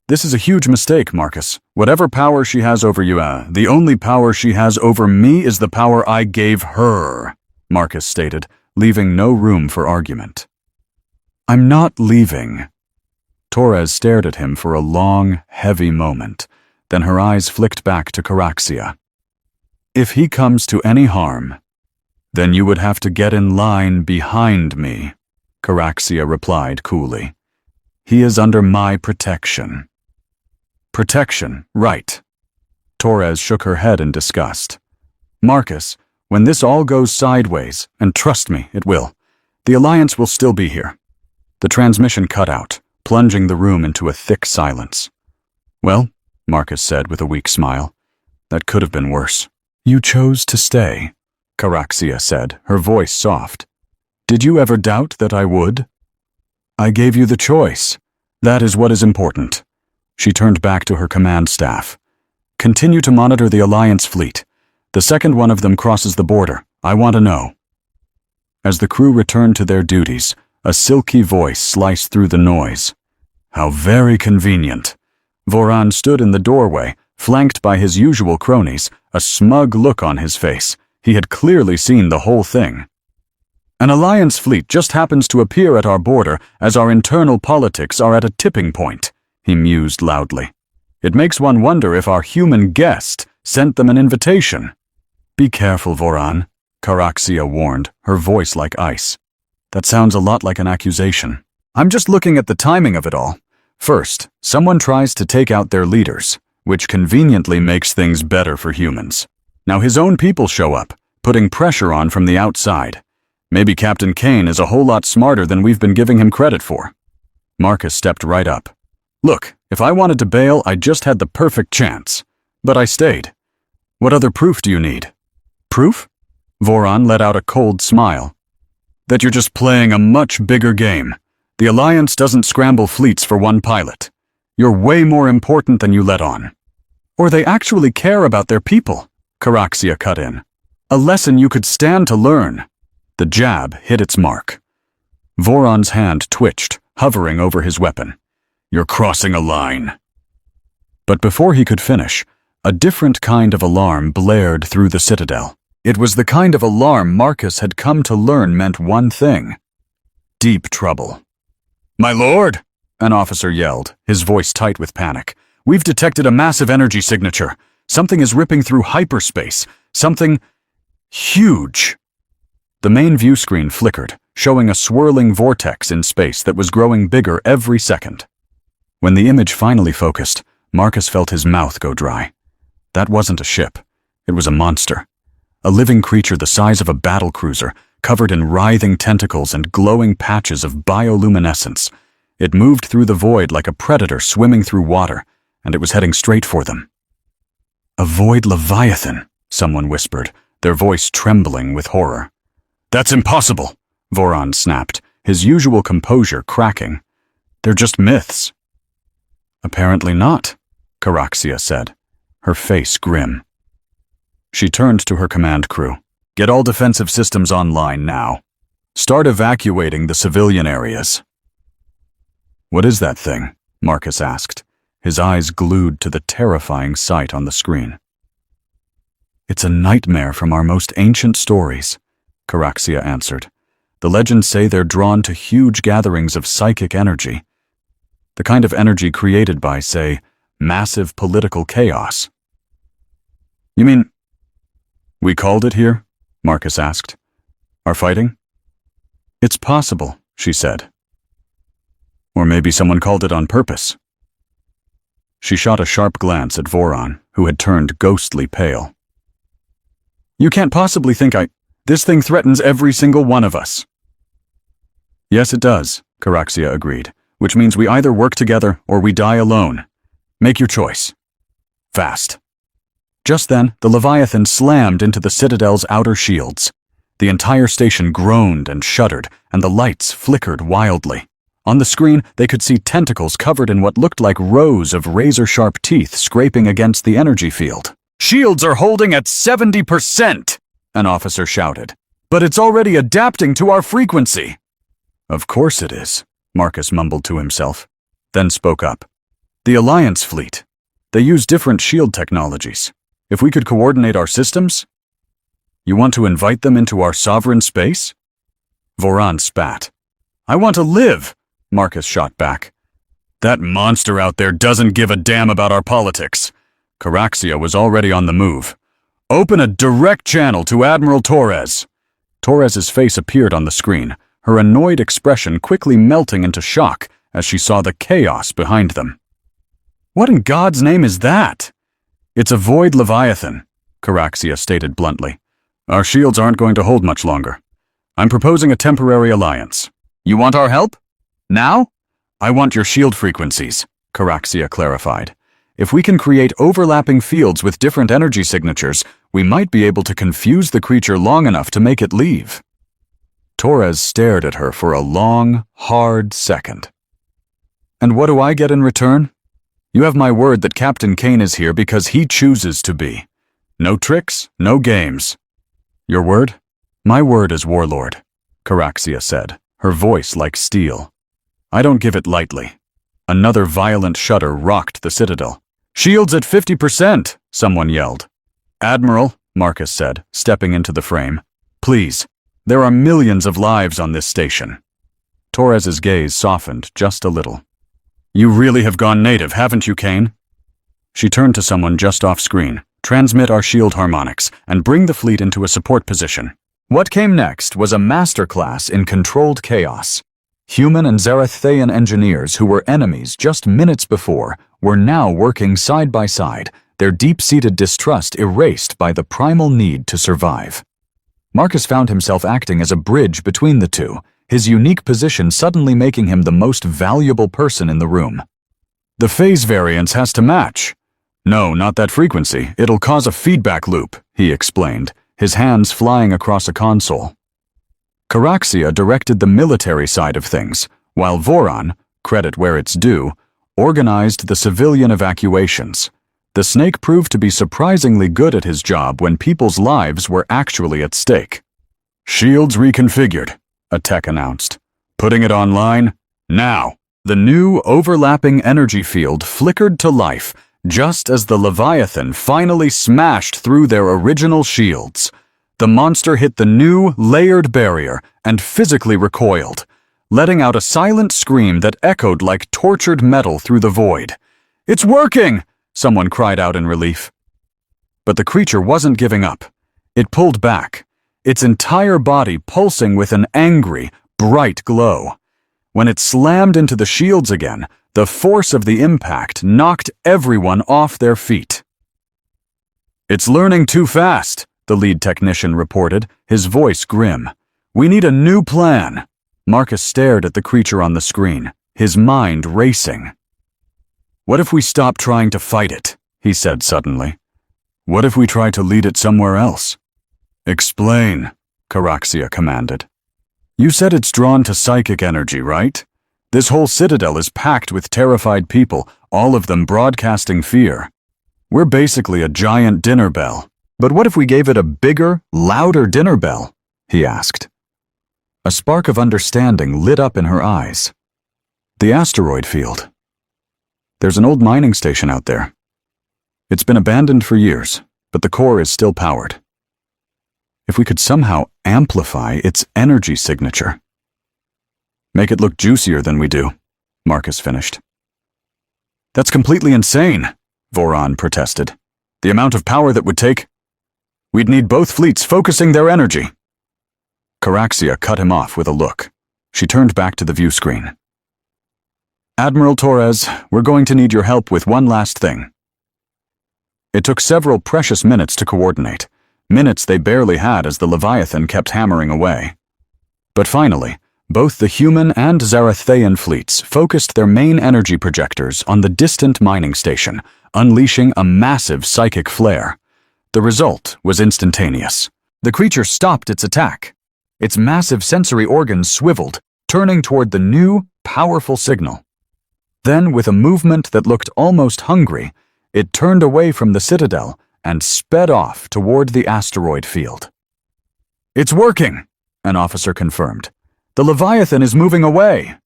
Speaker 1: "This is a huge mistake, Marcus. Whatever power she has over you, the only power she has over me is the power I gave her," Marcus stated, leaving no room for argument. "I'm not leaving." Torres stared at him for a long, heavy moment. Then her eyes flicked back to Caraxia. "If he comes to any harm, then you would have to get in line behind me," Caraxia replied coolly. "He is under my protection." "Protection, right." Torres shook her head in disgust. "Marcus, when this all goes sideways, and trust me, it will, the Alliance will still be here." The transmission cut out, plunging the room into a thick silence. "Well," Marcus said with a weak smile, "that could have been worse." "You chose to stay," Caraxia said, her voice soft. "Did you ever doubt that I would?" I gave you the choice. That is what is important. She turned back to her command staff. Continue to monitor the Alliance fleet. The second one of them crosses the border. I want to know. As the crew returned to their duties, a silky voice sliced through the noise. How very convenient. Voran stood in the doorway, flanked by his usual cronies, a smug look on his face. He had clearly seen the whole thing. An Alliance fleet just happens to appear at our border as our internal politics are at a tipping point, he mused loudly. It makes one wonder if our human guest sent them an invitation. Be careful, Voran, Caraxia warned, her voice like ice. That sounds a lot like an accusation. I'm just looking at the timing of it all. First, someone tries to take out their leaders, which conveniently makes things better for humans. Now his own people show up, putting pressure on from the outside. Maybe Captain Kane is a whole lot smarter than we've been giving him credit for. Marcus stepped right up. Look, if I wanted to bail, I just had the perfect chance. But I stayed. What other proof do you need? Proof? Voran let out a cold smile. That you're just playing a much bigger game. The Alliance doesn't scramble fleets for one pilot. You're way more important than you let on. Or they actually care about their people, Caraxia cut in. A lesson you could stand to learn. The jab hit its mark. Voran's hand twitched, hovering over his weapon. You're crossing a line. But before he could finish, a different kind of alarm blared through the citadel. It was the kind of alarm Marcus had come to learn meant one thing. Deep trouble. My lord, an officer yelled, his voice tight with panic. We've detected a massive energy signature. Something is ripping through hyperspace. Something huge. The main view screen flickered, showing a swirling vortex in space that was growing bigger every second. When the image finally focused, Marcus felt his mouth go dry. That wasn't a ship. It was a monster. A living creature the size of a battle cruiser, covered in writhing tentacles and glowing patches of bioluminescence. It moved through the void like a predator swimming through water, and it was heading straight for them. A void leviathan, someone whispered, their voice trembling with horror. That's impossible, Voran snapped, his usual composure cracking. They're just myths. Apparently not, Caraxia said, her face grim. She turned to her command crew. Get all defensive systems online now. Start evacuating the civilian areas. What is that thing? Marcus asked, his eyes glued to the terrifying sight on the screen. It's a nightmare from our most ancient stories, Caraxia answered. The legends say they're drawn to huge gatherings of psychic energy. The kind of energy created by, say, massive political chaos. You mean, we called it here? Marcus asked. Are fighting? It's possible, she said. Or maybe someone called it on purpose. She shot a sharp glance at Voran, who had turned ghostly pale. You can't possibly think This thing threatens every single one of us. Yes, it does, Caraxia agreed, which means we either work together or we die alone. Make your choice. Fast. Just then, the Leviathan slammed into the Citadel's outer shields. The entire station groaned and shuddered, and the lights flickered wildly. On the screen, they could see tentacles covered in what looked like rows of razor-sharp teeth scraping against the energy field. Shields are holding at 70%, an officer shouted. But it's already adapting to our frequency. Of course it is, Marcus mumbled to himself, then spoke up. The Alliance fleet. They use different shield technologies. If we could coordinate our systems? You want to invite them into our sovereign space? Voran spat. I want to live, Marcus shot back. That monster out there doesn't give a damn about our politics. Caraxia was already on the move. Open a direct channel to Admiral Torres. Torres's face appeared on the screen, her annoyed expression quickly melting into shock as she saw the chaos behind them. What in God's name is that? It's a void leviathan, Caraxia stated bluntly. Our shields aren't going to hold much longer. I'm proposing a temporary alliance. You want our help? Now? I want your shield frequencies, Caraxia clarified. If we can create overlapping fields with different energy signatures, we might be able to confuse the creature long enough to make it leave. Torres stared at her for a long, hard second. "And what do I get in return? You have my word that Captain Kane is here because he chooses to be. No tricks, no games." "Your word?" "My word is Warlord," Caraxia said, her voice like steel. "I don't give it lightly." Another violent shudder rocked the Citadel. "Shields at 50%, someone yelled. "Admiral," Marcus said, stepping into the frame, "please, there are millions of lives on this station." Torres's gaze softened just a little. "You really have gone native, haven't you, Kane?" She turned to someone just off screen. "Transmit our shield harmonics and bring the fleet into a support position." What came next was a masterclass in controlled chaos. Human and Zarathian engineers who were enemies just minutes before were now working side by side, their deep-seated distrust erased by the primal need to survive. Marcus found himself acting as a bridge between the two, his unique position suddenly making him the most valuable person in the room. "The phase variance has to match." "No, not that frequency. It'll cause a feedback loop," he explained, his hands flying across a console. Caraxia directed the military side of things, while Voron, credit where it's due, organized the civilian evacuations. The Snake proved to be surprisingly good at his job when people's lives were actually at stake. "Shields reconfigured," a tech announced. "Putting it online now." The new overlapping energy field flickered to life just as the Leviathan finally smashed through their original shields. The monster hit the new, layered barrier and physically recoiled, letting out a silent scream that echoed like tortured metal through the void. "It's working!" someone cried out in relief. But the creature wasn't giving up. It pulled back, its entire body pulsing with an angry, bright glow. When it slammed into the shields again, the force of the impact knocked everyone off their feet. "It's learning too fast," the lead technician reported, his voice grim. "We need a new plan." Marcus stared at the creature on the screen, his mind racing. "What if we stop trying to fight it?" he said suddenly. "What if we try to lead it somewhere else?" "Explain," Caraxia commanded. "You said it's drawn to psychic energy, right? This whole citadel is packed with terrified people, all of them broadcasting fear. We're basically a giant dinner bell. But what if we gave it a bigger, louder dinner bell?" he asked. A spark of understanding lit up in her eyes. "The asteroid field. There's an old mining station out there. It's been abandoned for years, but the core is still powered. If we could somehow amplify its energy signature. Make it look juicier than we do," Marcus finished. "That's completely insane," Voron protested. "The amount of power that would take. We'd need both fleets focusing their energy." Caraxia cut him off with a look. She turned back to the view screen. "Admiral Torres, we're going to need your help with one last thing." It took several precious minutes to coordinate, minutes they barely had as the Leviathan kept hammering away. But finally, both the human and Zarathian fleets focused their main energy projectors on the distant mining station, unleashing a massive psychic flare. The result was instantaneous. The creature stopped its attack. Its massive sensory organs swiveled, turning toward the new, powerful signal. Then, with a movement that looked almost hungry, it turned away from the Citadel and sped off toward the asteroid field. "It's working," an officer confirmed. "The Leviathan is moving away."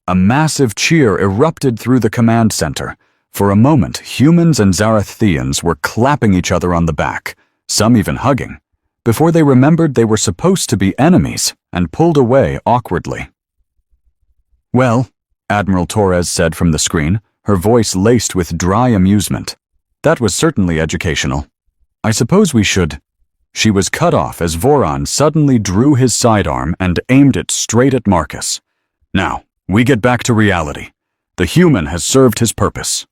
Speaker 1: A massive cheer erupted through the command center. For a moment, humans and Zarathians were clapping each other on the back, some even hugging, before they remembered they were supposed to be enemies and pulled away awkwardly. "Well," Admiral Torres said from the screen, her voice laced with dry amusement, "that was certainly educational. I suppose we should—" She was cut off as Voron suddenly drew his sidearm and aimed it straight at Marcus. "Now, we get back to reality. The human has served his purpose."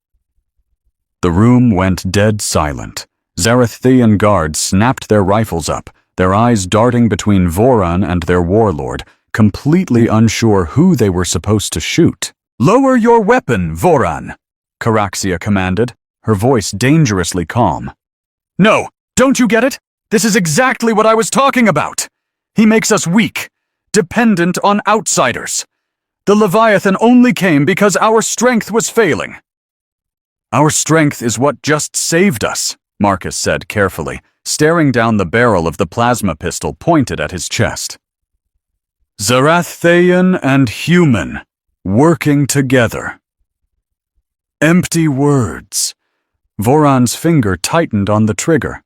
Speaker 1: The room went dead silent. Zarathian guards snapped their rifles up, their eyes darting between Voron and their warlord, completely unsure who they were supposed to shoot. "Lower your weapon, Voron," Caraxia commanded, her voice dangerously calm. "No, don't you get it? This is exactly what I was talking about. He makes us weak, dependent on outsiders. The Leviathan only came because our strength was failing. Our strength is what just saved us, Marcus said carefully, staring down the barrel of the plasma pistol pointed at his chest. Zarathaean and human, working together. Empty words. Voron's finger tightened on the trigger.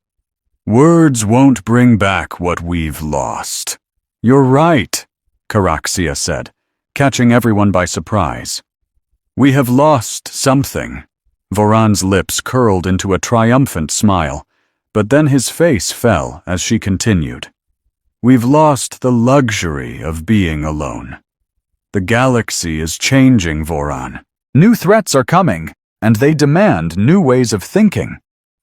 Speaker 1: Words won't bring back what we've lost. You're right, Caraxia said, catching everyone by surprise. We have lost something. Voron's lips curled into a triumphant smile, but then his face fell as she continued. We've lost the luxury of being alone. The galaxy is changing, Voron. New threats are coming, and they demand new ways of thinking.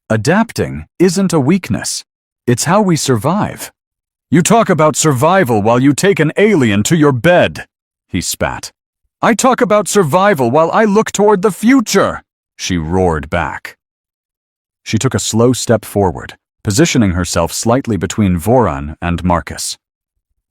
Speaker 1: Adapting isn't a weakness. It's how we survive. You talk about survival while you take an alien to your bed, he spat. I talk about survival while I look toward the future, she roared back. She took a slow step forward, positioning herself slightly between Voron and Marcus.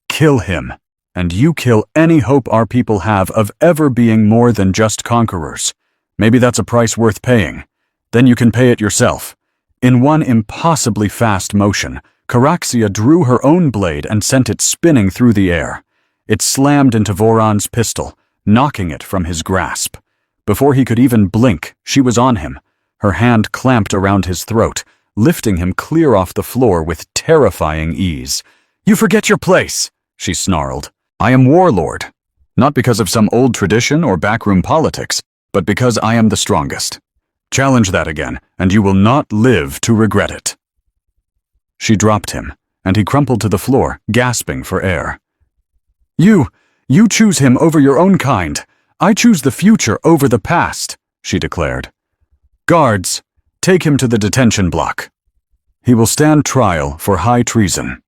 Speaker 1: Kill him, and you kill any hope our people have of ever being more than just conquerors. Maybe that's a price worth paying. Then you can pay it yourself. In one impossibly fast motion, Caraxia drew her own blade and sent it spinning through the air. It slammed into Voron's pistol, knocking it from his grasp. Before he could even blink, she was on him, her hand clamped around his throat, lifting him clear off the floor with terrifying ease. You forget your place, she snarled. I am Warlord, not because of some old tradition or backroom politics, but because I am the strongest. Challenge that again, and you will not live to regret it. She dropped him, and he crumpled to the floor, gasping for air. You choose him over your own kind. I choose the future over the past, she declared. Guards, take him to the detention block. He will stand trial for high treason.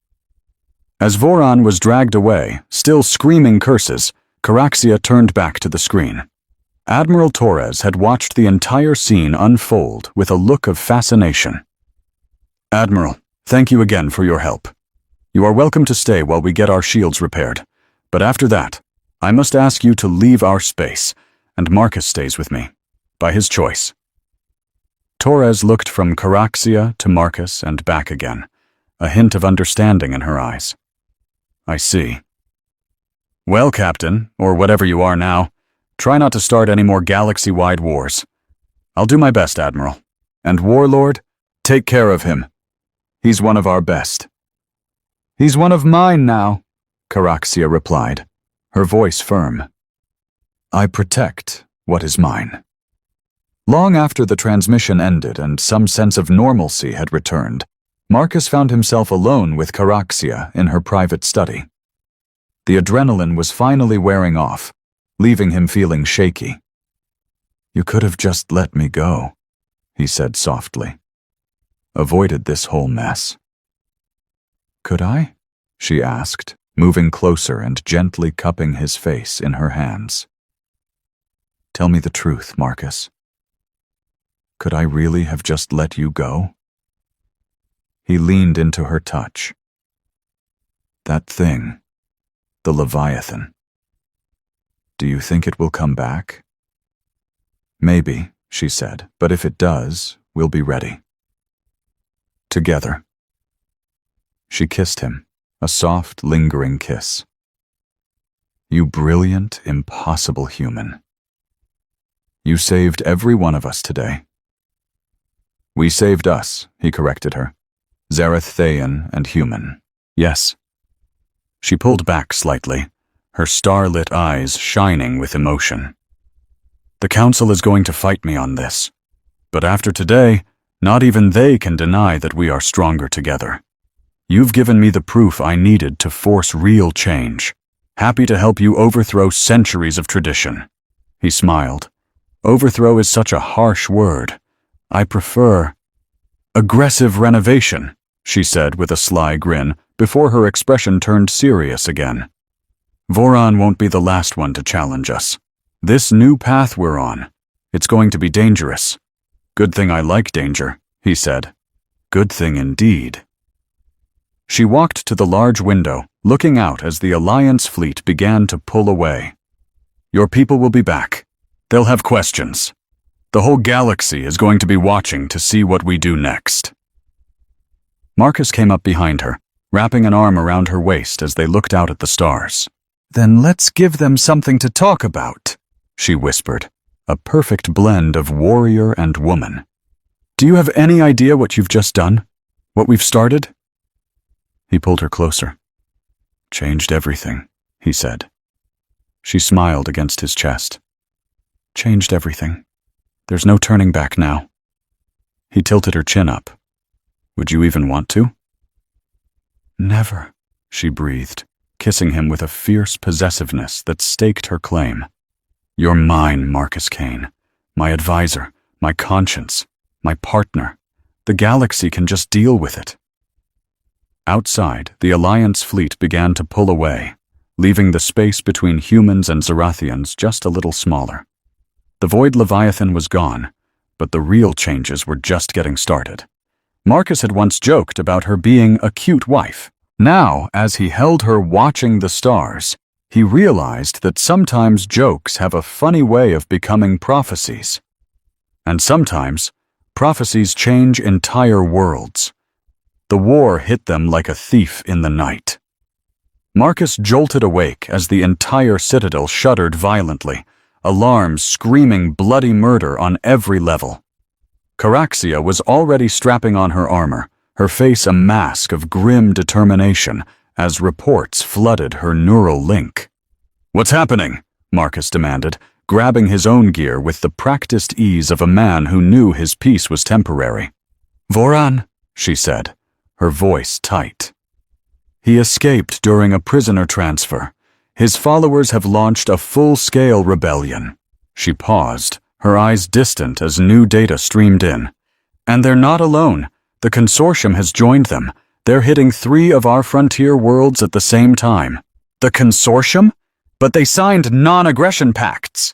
Speaker 1: As Voron was dragged away, still screaming curses, Caraxia turned back to the screen. Admiral Torres had watched the entire scene unfold with a look of fascination. Admiral, thank you again for your help. You are welcome to stay while we get our shields repaired. But after that, I must ask you to leave our space, and Marcus stays with me, by his choice. Torres looked from Caraxia to Marcus and back again, a hint of understanding in her eyes. I see. Well, Captain, or whatever you are now, try not to start any more galaxy-wide wars. I'll do my best, Admiral. And Warlord, take care of him. He's one of our best. He's one of mine now, Caraxia replied, her voice firm. I protect what is mine. Long after the transmission ended and some sense of normalcy had returned, Marcus found himself alone with Caraxia in her private study. The adrenaline was finally wearing off, leaving him feeling shaky. You could have just let me go, he said softly. Avoided this whole mess. Could I? She asked, moving closer and gently cupping his face in her hands. Tell me the truth, Marcus. Could I really have just let you go? He leaned into her touch. That thing, the Leviathan. Do you think it will come back? Maybe, she said, but if it does, we'll be ready. Together. She kissed him, a soft, lingering kiss. You brilliant, impossible human. You saved every one of us today. We saved us, he corrected her. Zarathaean and human. Yes. She pulled back slightly, her starlit eyes shining with emotion. The Council is going to fight me on this. But after today, not even they can deny that we are stronger together. You've given me the proof I needed to force real change. Happy to help you overthrow centuries of tradition. He smiled. Overthrow is such a harsh word. I prefer aggressive renovation, she said with a sly grin, before her expression turned serious again. Voron won't be the last one to challenge us. This new path we're on, it's going to be dangerous. Good thing I like danger, he said. Good thing indeed. She walked to the large window, looking out as the Alliance fleet began to pull away. "Your people will be back. They'll have questions. The whole galaxy is going to be watching to see what we do next." Marcus came up behind her, wrapping an arm around her waist as they looked out at the stars. "Then let's give them something to talk about," she whispered, a perfect blend of warrior and woman. "Do you have any idea what you've just done? What we've started?" He pulled her closer. "Changed everything," he said. She smiled against his chest. "Changed everything. There's no turning back now." He tilted her chin up. "Would you even want to?" "Never," she breathed, kissing him with a fierce possessiveness that staked her claim. "You're mine, Marcus Kane. My advisor, my conscience, my partner. The galaxy can just deal with it." Outside, the Alliance fleet began to pull away, leaving the space between humans and Zerathians just a little smaller. The Void Leviathan was gone, but the real changes were just getting started. Marcus had once joked about her being a cute wife. Now, as he held her watching the stars, he realized that sometimes jokes have a funny way of becoming prophecies. And sometimes, prophecies change entire worlds. The war hit them like a thief in the night. Marcus jolted awake as the entire citadel shuddered violently, alarms screaming bloody murder on every level. Caraxia was already strapping on her armor, her face a mask of grim determination as reports flooded her neural link. "What's happening?" Marcus demanded, grabbing his own gear with the practiced ease of a man who knew his peace was temporary. "Voran," she said, her voice tight. "He escaped during a prisoner transfer. His followers have launched a full-scale rebellion." She paused, her eyes distant as new data streamed in. "And they're not alone. The consortium has joined them. They're hitting 3 of our frontier worlds at the same time." "The consortium? But they signed non-aggression pacts."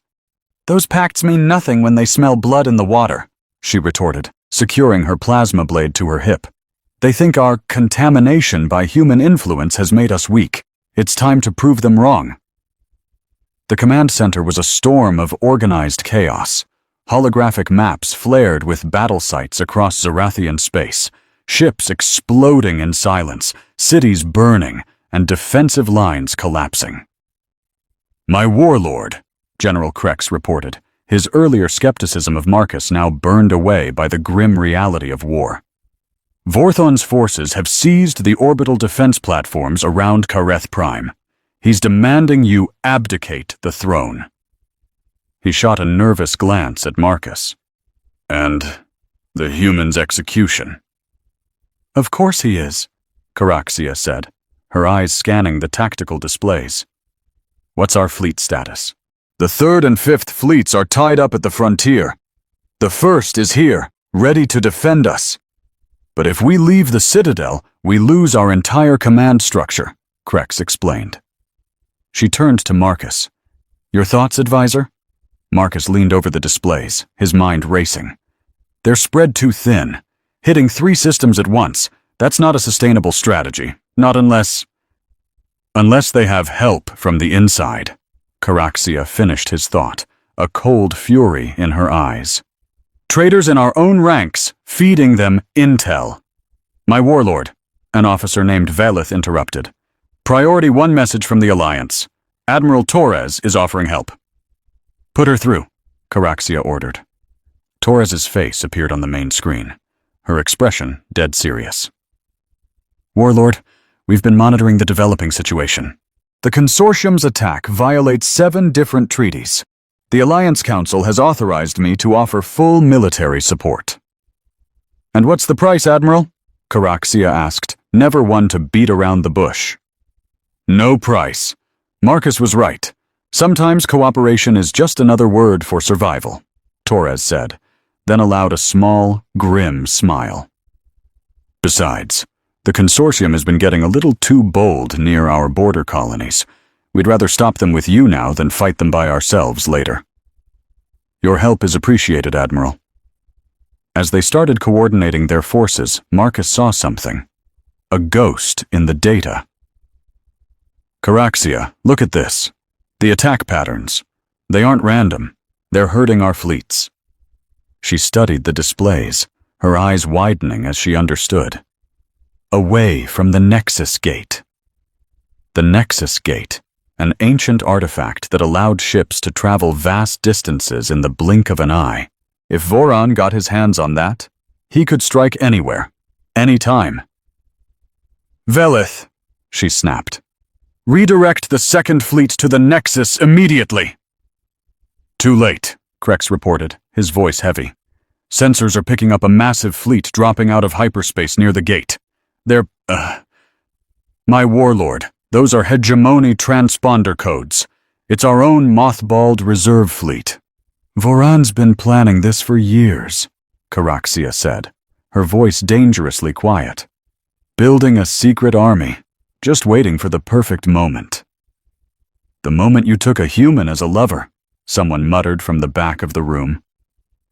Speaker 1: "Those pacts mean nothing when they smell blood in the water," she retorted, securing her plasma blade to her hip. "They think our contamination by human influence has made us weak. It's time to prove them wrong." The command center was a storm of organized chaos. Holographic maps flared with battle sites across Zerathian space, ships exploding in silence, cities burning, and defensive lines collapsing. "My warlord," General Krex reported, his earlier skepticism of Marcus now burned away by the grim reality of war. "Vorthon's forces have seized the orbital defense platforms around Kareth Prime. He's demanding you abdicate the throne." He shot a nervous glance at Marcus. "And the human's execution?" "Of course he is," Caraxia said, her eyes scanning the tactical displays. "What's our fleet status?" "The 3rd and 5th fleets are tied up at the frontier. The 1st is here, ready to defend us. But if we leave the Citadel, we lose our entire command structure," Krex explained. She turned to Marcus. "Your thoughts, advisor?" Marcus leaned over the displays, his mind racing. "They're spread too thin. Hitting 3 systems at once, that's not a sustainable strategy. Not unless they have help from the inside." Caraxia finished his thought, a cold fury in her eyes. "Traitors in our own ranks, feeding them intel." "My warlord," an officer named Velith interrupted. "Priority 1 message from the Alliance. Admiral Torres is offering help." "Put her through," Caraxia ordered. Torres's face appeared on the main screen, her expression dead serious. "Warlord, we've been monitoring the developing situation. The Consortium's attack violates 7 different treaties. The Alliance Council has authorized me to offer full military support." "And what's the price, Admiral?" Caraxia asked, never one to beat around the bush. "No price. Marcus was right. Sometimes cooperation is just another word for survival," Torres said, then allowed a small, grim smile. "Besides, the Consortium has been getting a little too bold near our border colonies. We'd rather stop them with you now than fight them by ourselves later." "Your help is appreciated, Admiral." As they started coordinating their forces, Marcus saw something. A ghost in the data. Caraxia, look at this. The attack patterns. They aren't random. They're hurting our fleets. She studied the displays, her eyes widening as she understood. Away from the Nexus Gate. The Nexus Gate, an ancient artifact that allowed ships to travel vast distances in the blink of an eye. If Voron got his hands on that, he could strike anywhere, anytime. Velith, she snapped. Redirect the Second Fleet to the Nexus immediately. Too late, Krex reported, his voice heavy. Sensors are picking up a massive fleet dropping out of hyperspace near the gate. They're, My Warlord, those are hegemony transponder codes. It's our own mothballed reserve fleet. Voron's been planning this for years, Caraxia said, her voice dangerously quiet. Building a secret army, just waiting for the perfect moment. The moment you took a human as a lover, someone muttered from the back of the room.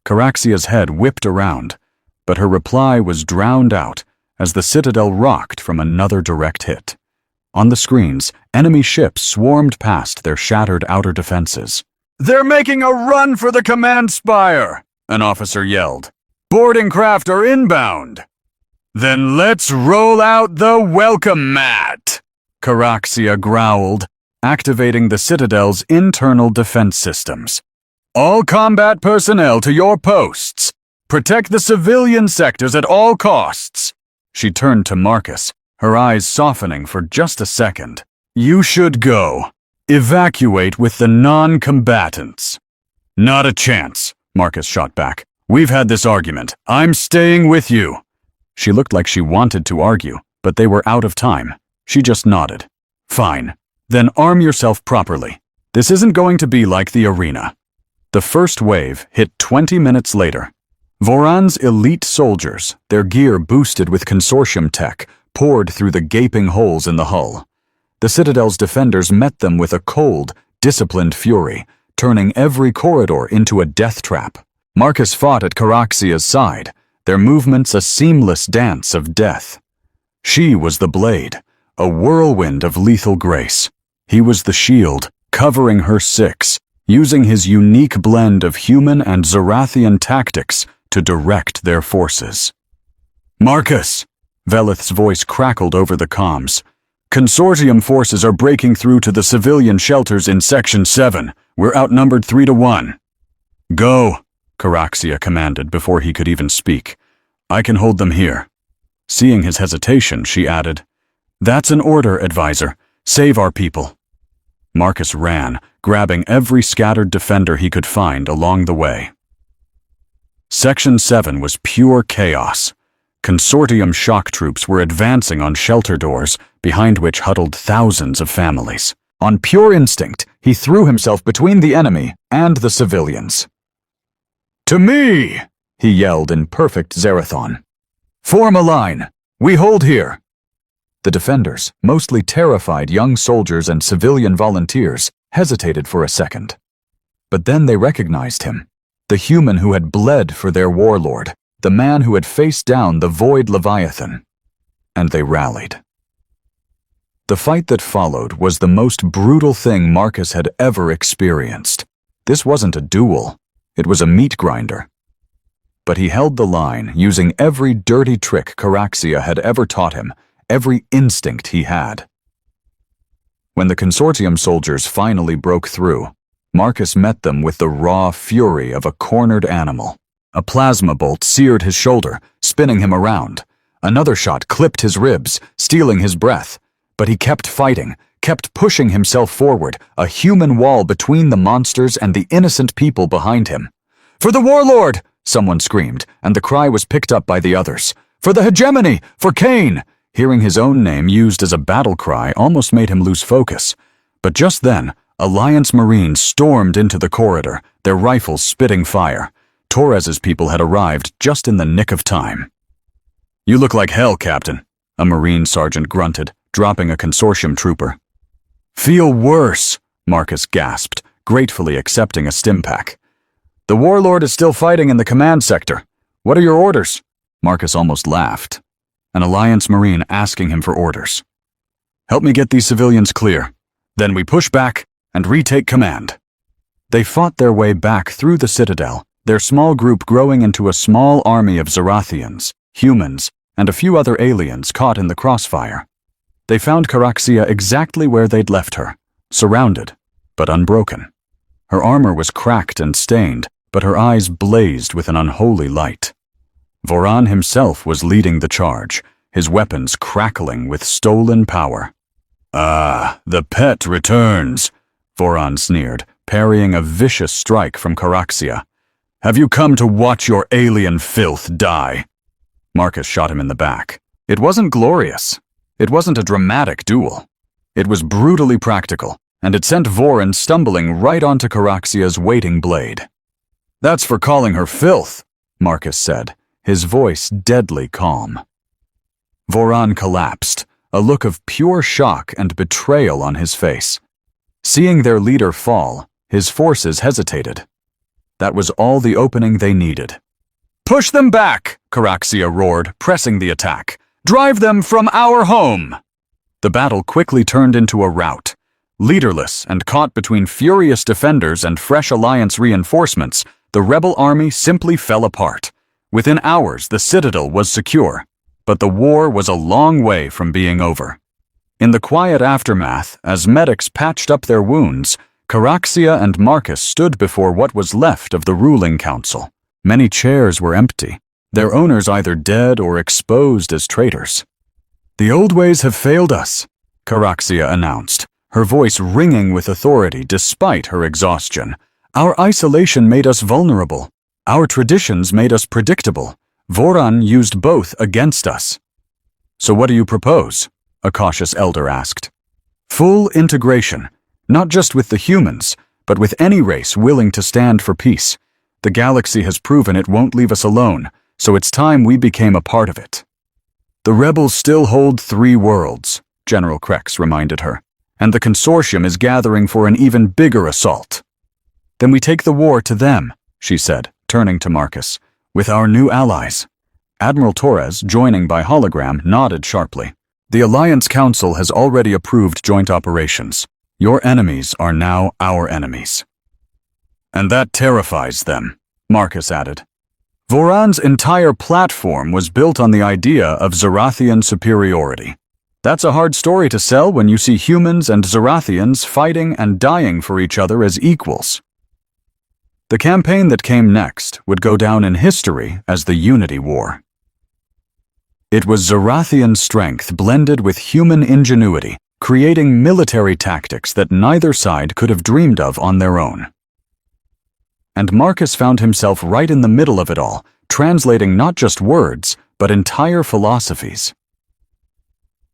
Speaker 1: Caraxia's head whipped around, but her reply was drowned out as the Citadel rocked from another direct hit. On the screens, enemy ships swarmed past their shattered outer defenses. They're making a run for the command spire, an officer yelled. Boarding craft are inbound. Then let's roll out the welcome mat, Caraxia growled, activating the Citadel's internal defense systems. All combat personnel to your posts. Protect the civilian sectors at all costs. She turned to Marcus, her eyes softening for just a second. You should go. Evacuate with the non-combatants. Not a chance, Marcus shot back. We've had this argument. I'm staying with you. She looked like she wanted to argue, but they were out of time. She just nodded. Fine. Then arm yourself properly. This isn't going to be like the arena. The first wave hit 20 minutes later. Voron's elite soldiers, their gear boosted with consortium tech, poured through the gaping holes in the hull. The Citadel's defenders met them with a cold, disciplined fury, turning every corridor into a death trap. Marcus fought at Caraxia's side, their movements a seamless dance of death. She was the blade, a whirlwind of lethal grace. He was the shield, covering her six, using his unique blend of human and Zorathian tactics to direct their forces. Marcus! Velith's voice crackled over the comms. Consortium forces are breaking through to the civilian shelters in Section 7. We're outnumbered 3-1. Go, Caraxia commanded before he could even speak. I can hold them here. Seeing his hesitation, she added, That's an order, advisor. Save our people. Marcus ran, grabbing every scattered defender he could find along the way. Section 7 was pure chaos. Consortium shock troops were advancing on shelter doors, behind which huddled thousands of families. On pure instinct, he threw himself between the enemy and the civilians. To me! He yelled in perfect Zerathon. Form a line. We hold here. The defenders, mostly terrified young soldiers and civilian volunteers, hesitated for a second. But then they recognized him, the human who had bled for their warlord, the man who had faced down the Void Leviathan. And they rallied. The fight that followed was the most brutal thing Marcus had ever experienced. This wasn't a duel. It was a meat grinder. But he held the line, using every dirty trick Caraxia had ever taught him, every instinct he had. When the consortium soldiers finally broke through, Marcus met them with the raw fury of a cornered animal. A plasma bolt seared his shoulder, spinning him around. Another shot clipped his ribs, stealing his breath. But he kept fighting, kept pushing himself forward, a human wall between the monsters and the innocent people behind him. For the Warlord! Someone screamed, and the cry was picked up by the others. For the hegemony! For Kane! Hearing his own name used as a battle cry almost made him lose focus. But just then, Alliance Marines stormed into the corridor, their rifles spitting fire. Torres's people had arrived just in the nick of time. You look like hell, Captain, a Marine sergeant grunted, dropping a consortium trooper. Feel worse, Marcus gasped, gratefully accepting a stimpack. The Warlord is still fighting in the command sector. What are your orders? Marcus almost laughed. An Alliance Marine asking him for orders. Help me get these civilians clear. Then we push back and retake command." They fought their way back through the citadel, their small group growing into a small army of Zorathians, humans, and a few other aliens caught in the crossfire. They found Caraxia exactly where they'd left her, surrounded, but unbroken. Her armor was cracked and stained, but her eyes blazed with an unholy light. Voran himself was leading the charge, his weapons crackling with stolen power. "Ah, the pet returns," Voran sneered, parrying a vicious strike from Caraxia. "Have you come to watch your alien filth die?" Marcus shot him in the back. It wasn't glorious. It wasn't a dramatic duel. It was brutally practical, and it sent Voran stumbling right onto Caraxia's waiting blade. "That's for calling her filth," Marcus said, his voice deadly calm. Voran collapsed, a look of pure shock and betrayal on his face. Seeing their leader fall, his forces hesitated. That was all the opening they needed. "Push them back!" Caraxia roared, pressing the attack. "Drive them from our home!" The battle quickly turned into a rout. Leaderless and caught between furious defenders and fresh Alliance reinforcements, the rebel army simply fell apart. Within hours, the citadel was secure, but the war was a long way from being over. In the quiet aftermath, as medics patched up their wounds, Caraxia and Marcus stood before what was left of the ruling council. Many chairs were empty, their owners either dead or exposed as traitors. "The old ways have failed us," Caraxia announced, her voice ringing with authority despite her exhaustion. "Our isolation made us vulnerable. Our traditions made us predictable. Voran used both against us." "So what do you propose?" a cautious elder asked. "Full integration, not just with the humans, but with any race willing to stand for peace. The galaxy has proven it won't leave us alone, so it's time we became a part of it." "The rebels still hold 3 worlds," General Krex reminded her, "and the consortium is gathering for an even bigger assault." "Then we take the war to them," she said, turning to Marcus, "with our new allies." Admiral Torres, joining by hologram, nodded sharply. "The Alliance Council has already approved joint operations. Your enemies are now our enemies." "And that terrifies them," Marcus added. Voran's entire platform was built on the idea of Zorathian superiority. That's a hard story to sell when you see humans and Zorathians fighting and dying for each other as equals. The campaign that came next would go down in history as the Unity War. It was Zorathian strength blended with human ingenuity, creating military tactics that neither side could have dreamed of on their own. And Marcus found himself right in the middle of it all, translating not just words, but entire philosophies.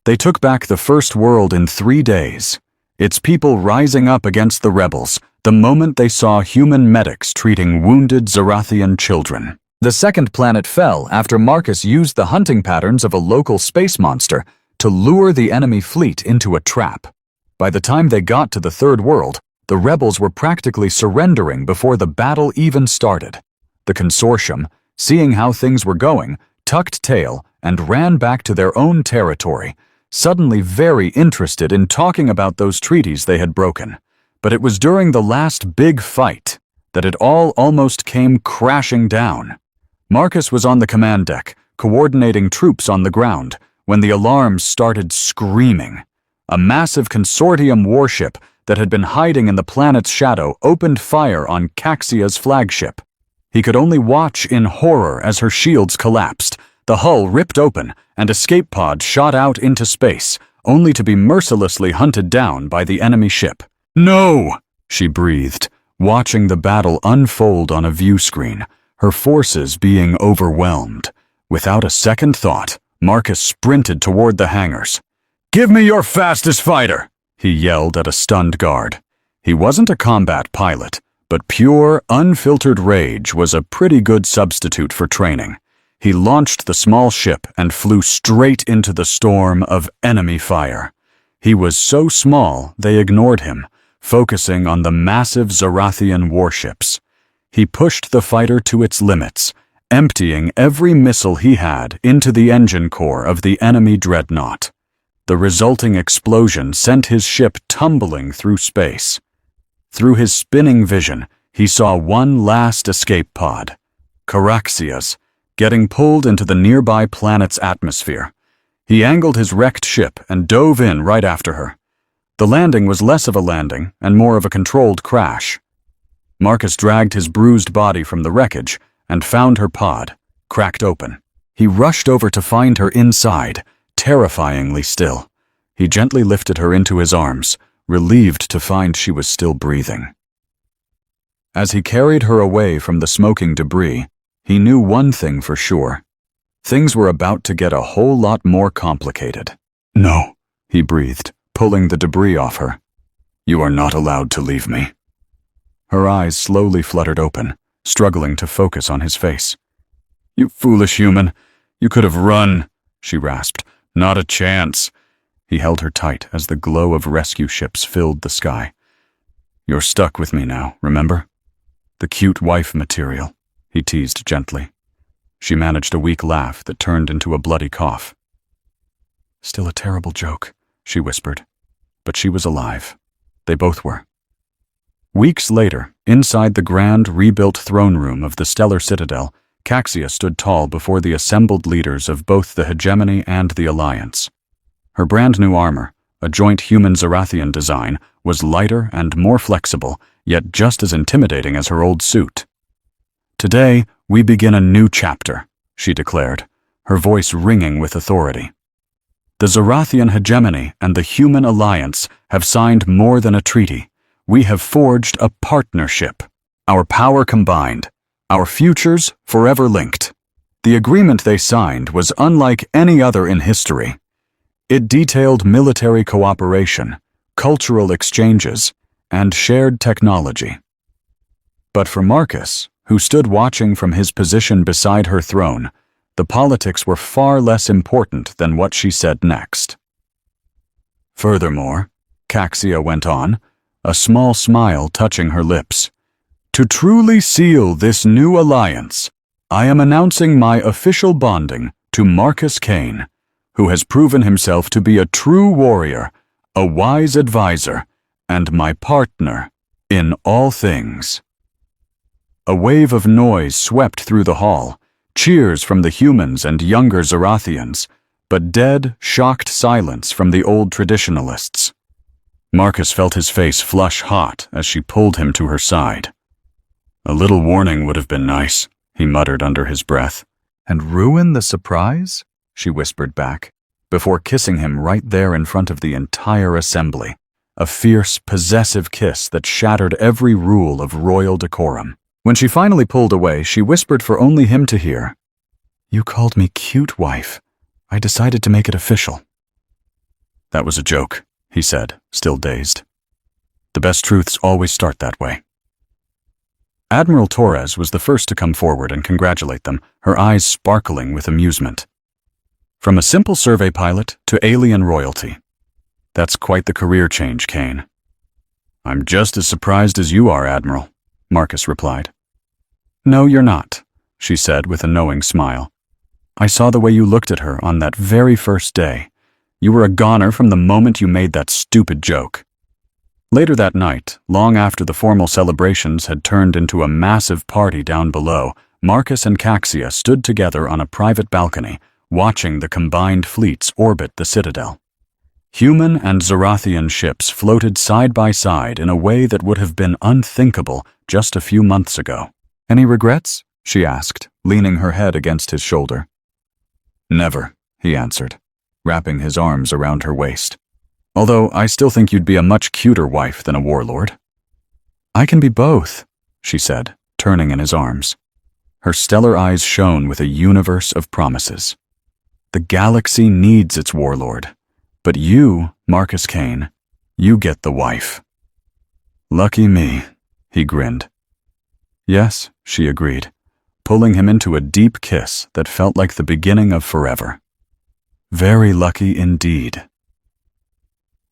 Speaker 1: They took back the first world in 3 days, its people rising up against the rebels the moment they saw human medics treating wounded Zorathian children. The second planet fell after Marcus used the hunting patterns of a local space monster to lure the enemy fleet into a trap. By the time they got to the third world, the rebels were practically surrendering before the battle even started. The consortium, seeing how things were going, tucked tail and ran back to their own territory, suddenly very interested in talking about those treaties they had broken. But it was during the last big fight that it all almost came crashing down. Marcus was on the command deck, coordinating troops on the ground, when the alarms started screaming. A massive consortium warship that had been hiding in the planet's shadow opened fire on Caxia's flagship. He could only watch in horror as her shields collapsed, the hull ripped open, and escape pods shot out into space, only to be mercilessly hunted down by the enemy ship. "No!" she breathed, watching the battle unfold on a view screen, her forces being overwhelmed. Without a second thought, Marcus sprinted toward the hangars. "Give me your fastest fighter!" he yelled at a stunned guard. He wasn't a combat pilot, but pure, unfiltered rage was a pretty good substitute for training. He launched the small ship and flew straight into the storm of enemy fire. He was so small they ignored him, focusing on the massive Zorathian warships. He pushed the fighter to its limits, emptying every missile he had into the engine core of the enemy dreadnought. The resulting explosion sent his ship tumbling through space. Through his spinning vision, he saw one last escape pod, Caraxia's, getting pulled into the nearby planet's atmosphere. He angled his wrecked ship and dove in right after her. The landing was less of a landing and more of a controlled crash. Marcus dragged his bruised body from the wreckage and found her pod, cracked open. He rushed over to find her inside, terrifyingly still. He gently lifted her into his arms, relieved to find she was still breathing. As he carried her away from the smoking debris, he knew one thing for sure. Things were about to get a whole lot more complicated. "No," he breathed, pulling the debris off her. "You are not allowed to leave me." Her eyes slowly fluttered open, struggling to focus on his face. "You foolish human. You could have run," she rasped. "Not a chance." He held her tight as the glow of rescue ships filled the sky. "You're stuck with me now, remember? The cute wife material," he teased gently. She managed a weak laugh that turned into a bloody cough. "Still a terrible joke," she whispered. But she was alive. They both were. Weeks later, inside the grand, rebuilt throne room of the Stellar Citadel, Caxia stood tall before the assembled leaders of both the Hegemony and the Alliance. Her brand-new armor, a joint human-Zarathian design, was lighter and more flexible, yet just as intimidating as her old suit. "Today, we begin a new chapter," she declared, her voice ringing with authority. "The Zarathian Hegemony and the Human Alliance have signed more than a treaty. We have forged a partnership. Our power combined, our futures forever linked." The agreement they signed was unlike any other in history. It detailed military cooperation, cultural exchanges, and shared technology. But for Marcus, who stood watching from his position beside her throne, the politics were far less important than what she said next. "Furthermore," Caxia went on, a small smile touching her lips, "to truly seal this new alliance, I am announcing my official bonding to Marcus Kane, who has proven himself to be a true warrior, a wise advisor, and my partner in all things." A wave of noise swept through the hall, cheers from the humans and younger Zarathians, but dead, shocked silence from the old traditionalists. Marcus felt his face flush hot as she pulled him to her side. "A little warning would have been nice," he muttered under his breath. "And ruin the surprise?" she whispered back, before kissing him right there in front of the entire assembly, a fierce, possessive kiss that shattered every rule of royal decorum. When she finally pulled away, she whispered for only him to hear, "You called me cute, wife. I decided to make it official." "That was a joke," he said, still dazed. "The best truths always start that way." Admiral Torres was the first to come forward and congratulate them, her eyes sparkling with amusement. "From a simple survey pilot to alien royalty. That's quite the career change, Kane." "I'm just as surprised as you are, Admiral," Marcus replied. "No, you're not," she said with a knowing smile. "I saw the way you looked at her on that very first day. You were a goner from the moment you made that stupid joke." Later that night, long after the formal celebrations had turned into a massive party down below, Marcus and Caxia stood together on a private balcony, watching the combined fleets orbit the Citadel. Human and Zarathian ships floated side by side in a way that would have been unthinkable just a few months ago. "Any regrets?" she asked, leaning her head against his shoulder. "Never," he answered, wrapping his arms around her waist. "Although I still think you'd be a much cuter wife than a warlord." "I can be both," she said, turning in his arms. Her stellar eyes shone with a universe of promises. "The galaxy needs its warlord. But you, Marcus Kane, you get the wife." "Lucky me," he grinned. "Yes," she agreed, pulling him into a deep kiss that felt like the beginning of forever. "Very lucky indeed."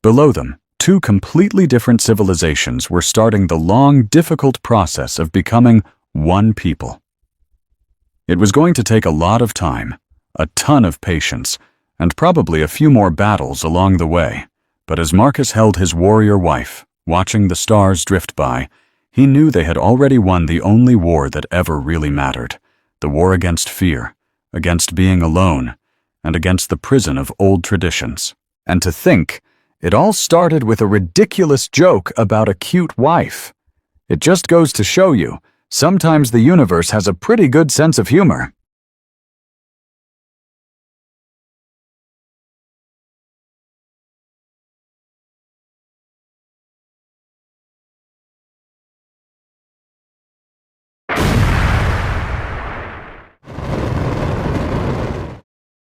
Speaker 1: Below them, two completely different civilizations were starting the long, difficult process of becoming one people. It was going to take a lot of time, a ton of patience, and probably a few more battles along the way. But as Marcus held his warrior wife, watching the stars drift by, he knew they had already won the only war that ever really mattered, the war against fear, against being alone, and against the prison of old traditions. And to think, it all started with a ridiculous joke about a cute wife. It just goes to show you, sometimes the universe has a pretty good sense of humor.